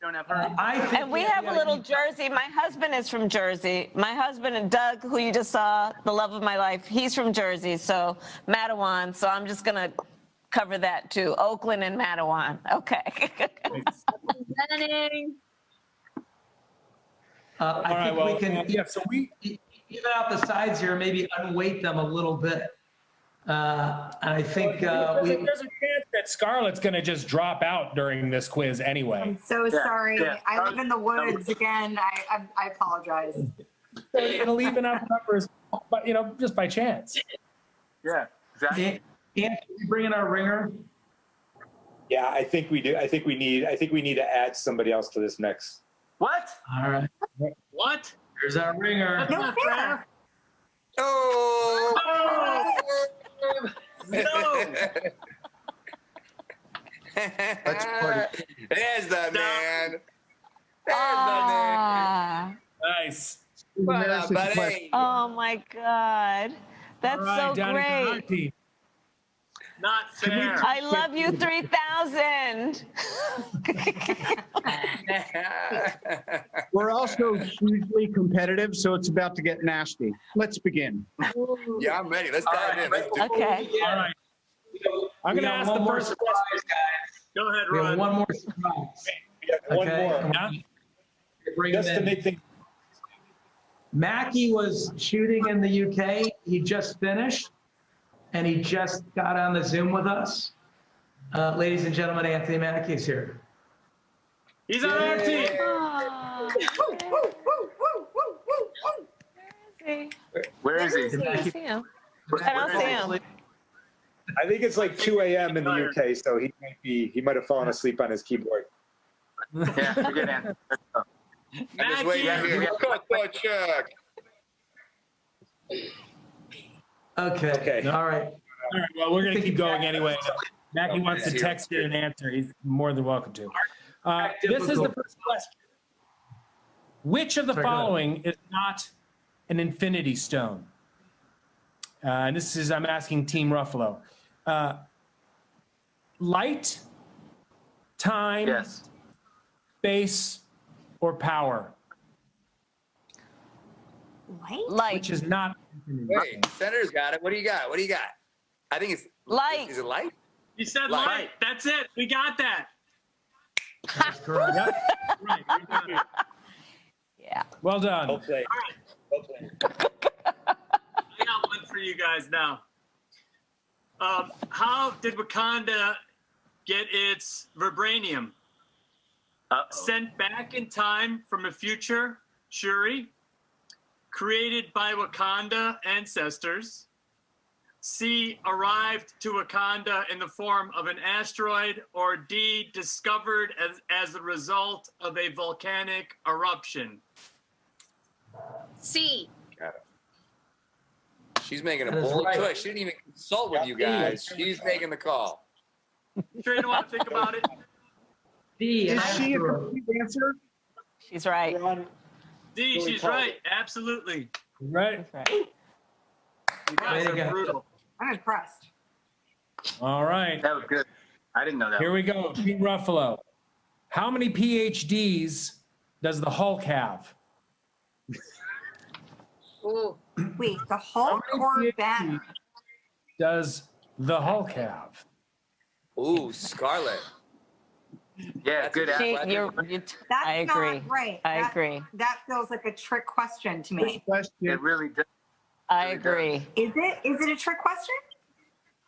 Don't have her. I think And we have a little Jersey. My husband is from Jersey. My husband and Doug, who you just saw, the love of my life, he's from Jersey, so Matawan. So I'm just going to cover that too. Oakland and Matawan. Okay. I think well, we can so we even out the sides here, maybe unweight them a little bit. And I think there's a chance that Scarlett's going to just drop out during this quiz anyway. I'm so sorry. yeah. I live in the woods again. I apologize. So it'll even out numbers, but just by chance. Yeah, exactly. and we bring in our ringer. Yeah, I think we do. I think we need to add somebody else to this mix. What? All right. What? Here's our ringer. No fair. Oh! No. There's the man. Nice. What up, buddy? Oh my God. That's All right, so down into our great. team. Not fair. I love you 3000. We're also hugely competitive, so it's about to get nasty. Let's begin. Yeah, I'm ready. Let's dive in. Let's do it. Okay. All right. I'm going to ask the first surprise, guys. Go ahead, We have Ron. one more surprise. One Okay. more, Yeah. Bring just him to in. make things. Mackie was shooting in the UK. He just finished, and he just got on the Zoom with us. Ladies and gentlemen, Anthony Mackie is here. He's on our team. Oh, Where is he? I don't see him. I don't see him. I think it's like 2 a.m. in the UK, so he might have fallen asleep on his keyboard. Yeah, you're good, Anthony. I'm just waiting to hear. Cut that check. Okay. All right. All right, well, we're going to keep going anyway. Mackie wants to text you an answer. He's more than welcome to. This is the first question. Which of the following is not an infinity stone? And this is, I'm asking Team Ruffalo. Light, time, Yes. space, or power? Light. Which is not infinity Wait, Senator's got it. What do you got? What do you got? I think it's Light. Is it light? You said Light. light. That's it. We got that. That's correct. Right. We got it. Yeah. Well done. Well played. Well played. guys now. How did Wakanda get its vibranium? Sent back in time from a future, Shuri. Created by Wakanda ancestors. C, arrived to Wakanda in the form of an asteroid. Or D, discovered as a result of a volcanic eruption. C. Got it. She's making a That is bold right. choice. She didn't even consult with you guys. She's making the call. Sure you don't want to think about it? D, Is she a asteroid. complete answer? She's right. We're on- D, Zoe she's called right. it. Absolutely. Right. That's right. You guys Way to are go. brutal. I'm impressed. All right. That was good. I didn't know that. Here we go. Team Ruffalo. How many PhDs does the Hulk have? Ooh. Wait, the Hulk How or many Banner? PhDs does the Hulk have? Ooh, Scarlett. Yeah, That's good. a She, good- That's I agree. not right. I That- agree. That feels like a trick question to me. Question. It really does. I Really agree. Is it? Is it a trick question?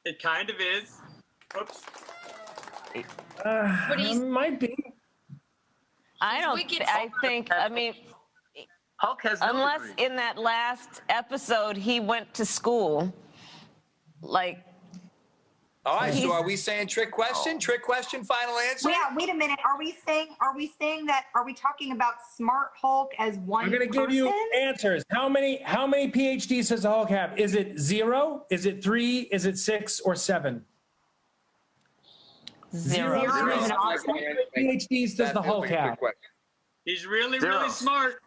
It kind of is. Oops. But he's- Might be. I don't. wicked. I think. I mean, Hulk has no unless degree. in that last episode he went to school, like. All right, so He's- are we saying trick question? Trick question, final answer? Yeah. Wait a minute. Are we saying that? Are we talking about Smart Hulk as one? I'm going to give you person? answers. How many PhDs does the Hulk have? Is it 0? Is it 3? Is it 6 or 7? Zero. Zero Zero. is an How option. many PhDs does That the feels Hulk like a trick have? question. He's really, Zero. really smart.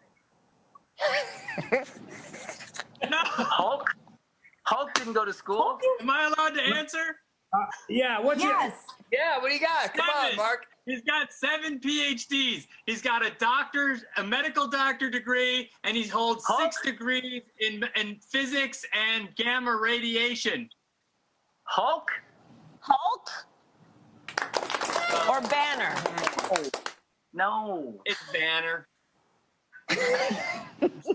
No. Hulk didn't go to school. Am I allowed to answer? Yeah. What's your? Yes. Yeah, what do you got? Come on, Seven. Mark. He's got 7 PhDs. He's got a medical doctor degree, and he holds Hulk? 6 degrees in physics and gamma radiation. Hulk? Hulk or Banner? No. It's Banner.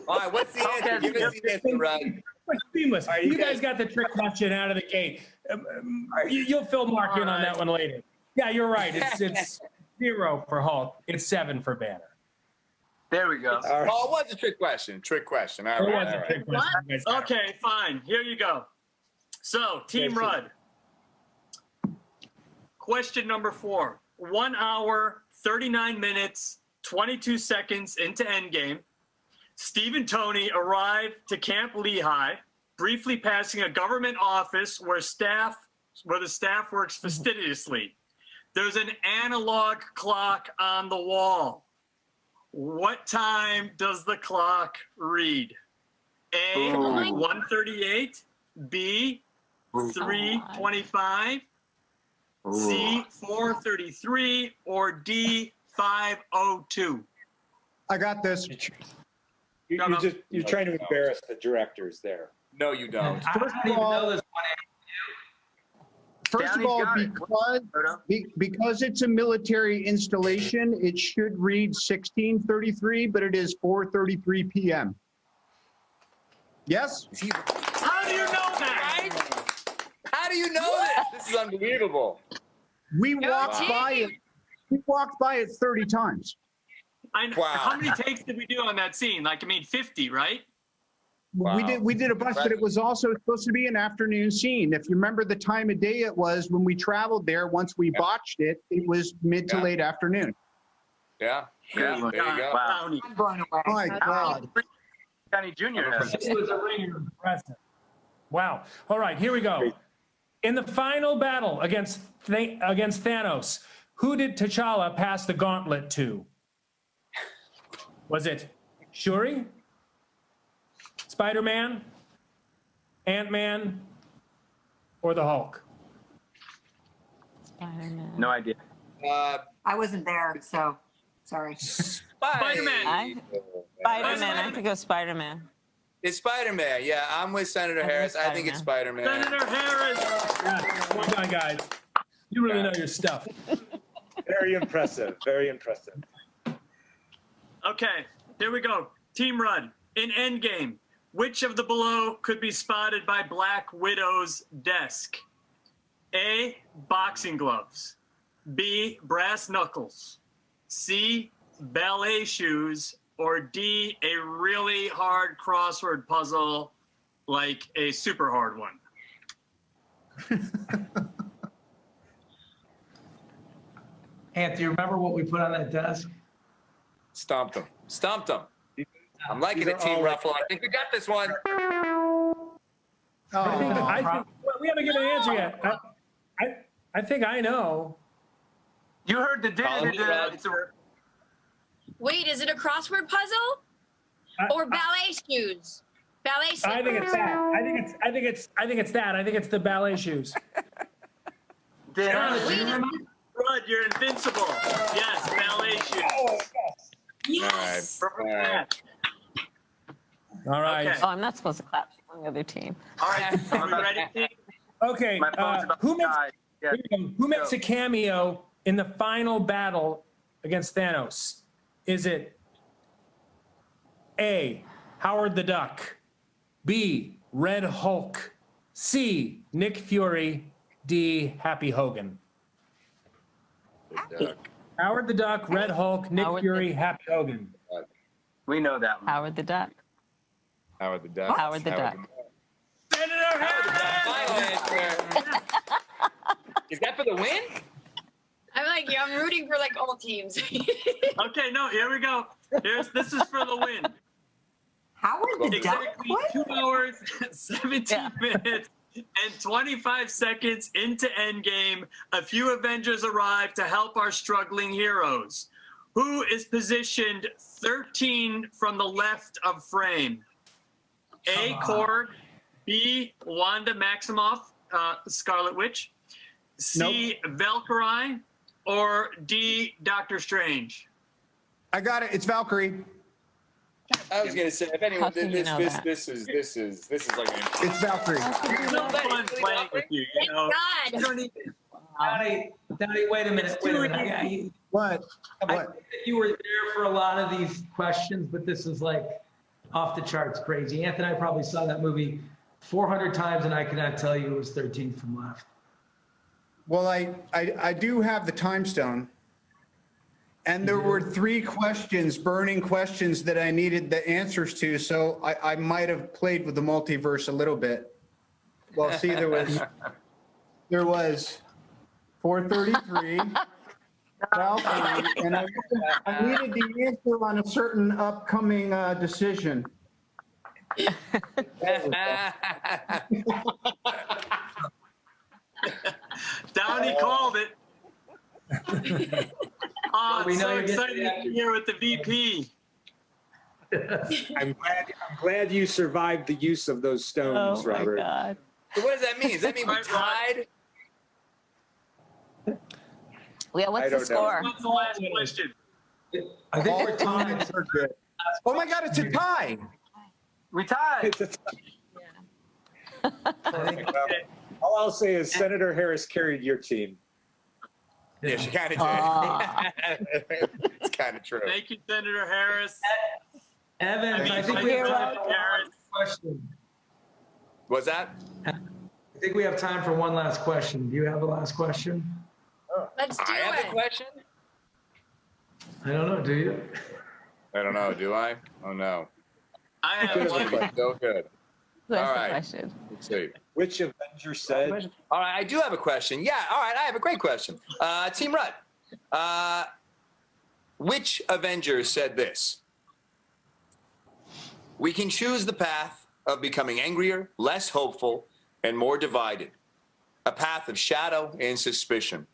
All right, what's the Hulk answer? has Give us the answer, Rod. Seamless. Are You you guys guys- got the trick question out of the gate. You'll fill Mark in on that one later. Yeah, you're right. It's 0 for Hulk. It's 7 for Banner. There we go. All right. Oh, it was a trick question. Trick question. All It right, was all a right. trick question. You guys got it. Okay, fine. Here you go. So, Team Okay, so- Rudd. Question number 4. 1 hour, 39 minutes, 22 seconds into Endgame. Steve and Tony arrive to Camp Lehigh, briefly passing a government office where the staff works fastidiously. There's an analog clock on the wall. What time does the clock read? A, Ooh. 1:38, B, 3:25, C, 4:33, or D, 5:02. I got this. You're trying to embarrass the directors there. No, you don't. I don't even know this First of Downey's all, got it. because it's a military installation, it should read 16:33, but it is 4:33 p.m. Yes? How do you know that? How do you know this? This is unbelievable. We walked by it. We walked by it 30 times. Wow. How many takes did we do on that scene? 50, right? Wow. We did a bunch, but it was also supposed to be an afternoon scene. If you remember the time of day it was when we traveled there, once we botched it, it was mid to Yeah. late afternoon. Yeah. Yeah. There you go. Wow. Downey. I'm blown away. Oh my God. Downey Jr. has. He was a ringer. Impressive. Wow. All right, here we go. In the final battle against Thanos, who did T'Challa pass the gauntlet to? Was it Shuri, Spider-Man, Ant-Man, or the Hulk? Spider-Man. No idea. I wasn't there, so sorry. Spider-Man. Spider-Man. I think it was Spider-Man. It's Spider-Man. Yeah, I'm with Senator I think Harris. it's I think it's Spider-Man. Senator Harris. Yeah, well done, guys. You really know your stuff. Very impressive. Very impressive. Okay, here we go. Team Rudd. In Endgame, Which of the below could be spotted by Black Widow's desk? A, boxing gloves. B, brass knuckles. C, ballet shoes. Or D, a really hard crossword puzzle, like a super hard one. Anthony, remember what we put on that desk? Stomped them. Stomped them. I'm liking it, Team Ruffalo. I think we got this one. I think well, we haven't given an answer yet. I think I know. You heard the Wait, is it a crossword puzzle or ballet shoes? Ballet shoes. I think it's that. I think it's that. I think it's the ballet shoes. Rod, you're invincible. Yes, ballet shoes. Yes. All right. All right. Okay. Oh, I'm not supposed to clap for the other team. All right. Are we ready, team? Okay. My phone's about Who to die. Yeah. makes a cameo in the final battle against Thanos? Is it A, Howard the Duck, B, Red Hulk, C, Nick Fury, D, Happy Hogan? Howard the Duck, Red Hulk, Nick Fury, Happy Hogan. We know that one. Howard the Duck. Howard the Duck. Howard the Duck. Senator Harris! Is that for the win? I'm like, yeah, I'm rooting for like all teams. Okay, no, here we go. This is for the win. Howard the Duck? Exactly What? 2 hours, 17 minutes, and 25 seconds into Endgame, a few Avengers arrive to help our struggling heroes. Who is positioned 13 from the left of frame? A, Korg, B, Wanda Maximoff, Scarlet Witch, C, Valkyrie, or D, Doctor Strange? I got it. It's Valkyrie. I was gonna say, if anyone, How can you know that? this is like an It's Valkyrie. It's no fun playing with you, you know? Thank You God. don't even, Donnie, wait a minute. What? I think that you were there for a lot of these questions, but this is like off the charts crazy. Anthony and I probably saw that movie 400 times, and I cannot tell you it was 13 from left. Well, I do have the time stone. And there were 3 questions, burning questions that I needed the answers to. So I might have played with the multiverse a little bit. Well, see, there was 433, Valkyrie, and I needed the answer on a certain upcoming decision. Downey called it. Oh, We it's know so you're getting exciting to be here with the VP. I'm glad you survived the use of those stones, Oh my Robert. God. So what does that mean? Does that mean we tied? Yeah, what's I the don't know. score? What's the last question? I think we're tied. Are good. Oh my God, it's a tie. We tied. All I'll say is Senator Harris carried your team. Yeah, she kind of did. It's kind of true. Thank you, Senator Harris. Evans, I think we have time for one last question. What's that? I think we have time for one last question. Do you have a last question? Let's do I have a it. question. I don't know. Do you? I don't know. Do I? Oh no. I have one. So good. Who has All the right. question? Let's see. Which Avenger said? All right, I do have a question. Yeah, all right, I have a great question. Team Rudd, which Avenger said this? We can choose the path of becoming angrier, less hopeful, and more divided. A path of shadow and suspicion.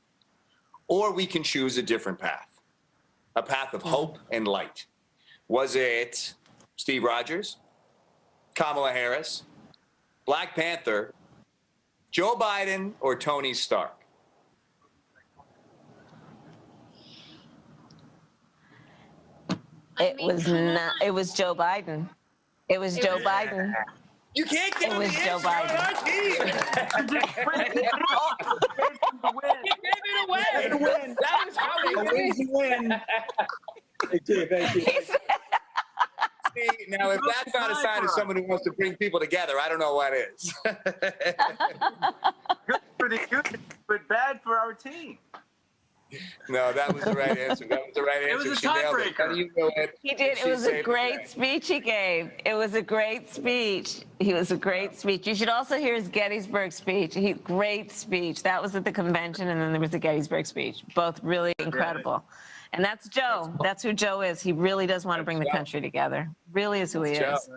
Or we can choose a different path. A path of hope and light. Was it Steve Rogers, Kamala Harris, Black Panther, Joe Biden, or Tony Stark? It was not. It was Joe Biden. It was Joe Biden. You can't give It him was the Joe answer on our team. Give it away. That was how we Amazing win. Thank you. Thank you. Now, if that's not a sign of someone who wants to bring people together, I don't know what is. Good for the youth, but bad for our team. No, that was the right answer. That was the right answer. It was a She nailed it. tiebreaker. You know it. He did. It was a great speech he gave. It was a great speech. He was a great speech. You should also hear his Gettysburg speech. Great speech. That was at the convention, and then there was the Gettysburg speech. Both really incredible. And that's Joe. That's who Joe is. He really does want to bring the country together. Really is who he is.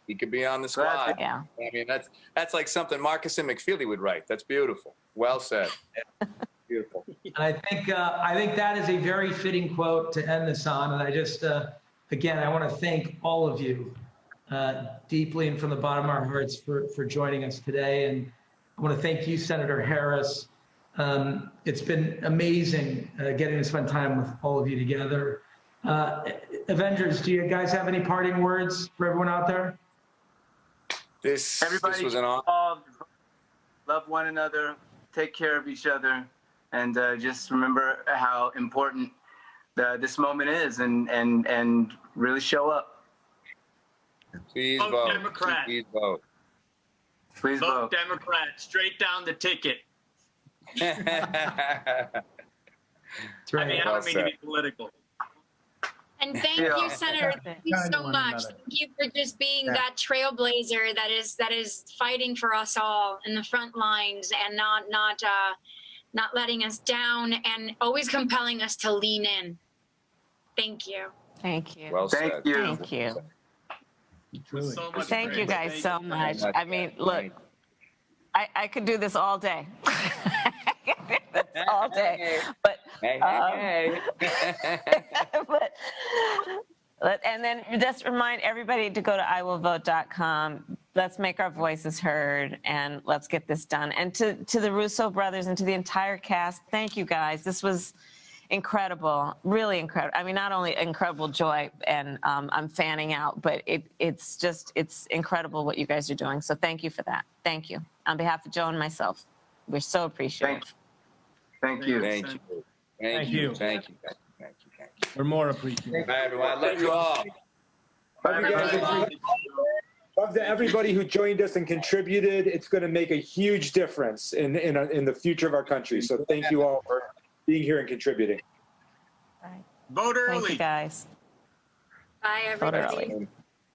He could be on the squad. Yeah. I mean, that's like something Marcus and McFeely would write. That's beautiful. Well said. Beautiful. And I think that is a very fitting quote to end this on. And I just, again, I want to thank all of you deeply and from the bottom of our hearts for joining us today. And I want to thank you, Senator Harris. It's been amazing getting to spend time with all of you together. Avengers, do you guys have any parting words for everyone out there? This was an honor. Love one another, take care of each other, and just remember how important this moment is, and really show up. Please Vote vote. Democrat. Please vote. Please Vote vote. Democrat. Straight down the ticket. That's right. I mean, I don't mean to be political. And thank you, Senator. Thank you so much. Thank you for just being that trailblazer that is fighting for us all in the front lines and not letting us down and always compelling us to lean in. Thank you. Thank you. Well said. Thank you. Thank you. So much Thank you praise. guys so much. I mean, look, I could do this all day. All day. But, and then just remind everybody to go to iwillvote.com. Let's make our voices heard and let's get this done. And to the Russo brothers and to the entire cast, thank you guys. This was incredible, really incredible. I mean, not only incredible joy, and I'm fanning out, but it's incredible what you guys are doing. So thank you for that. Thank you. On behalf of Joe and myself, we're so appreciative. Thank you. Thank you. Thank you. Thank you. Thank you. We're more appreciative. Bye, everyone. I love you all. Love you guys. Love to everybody who joined us and contributed. It's going to make a huge difference in the future of our country. So thank you all for being here and contributing. Vote early. Thank you, guys. Bye, everybody. Vote early.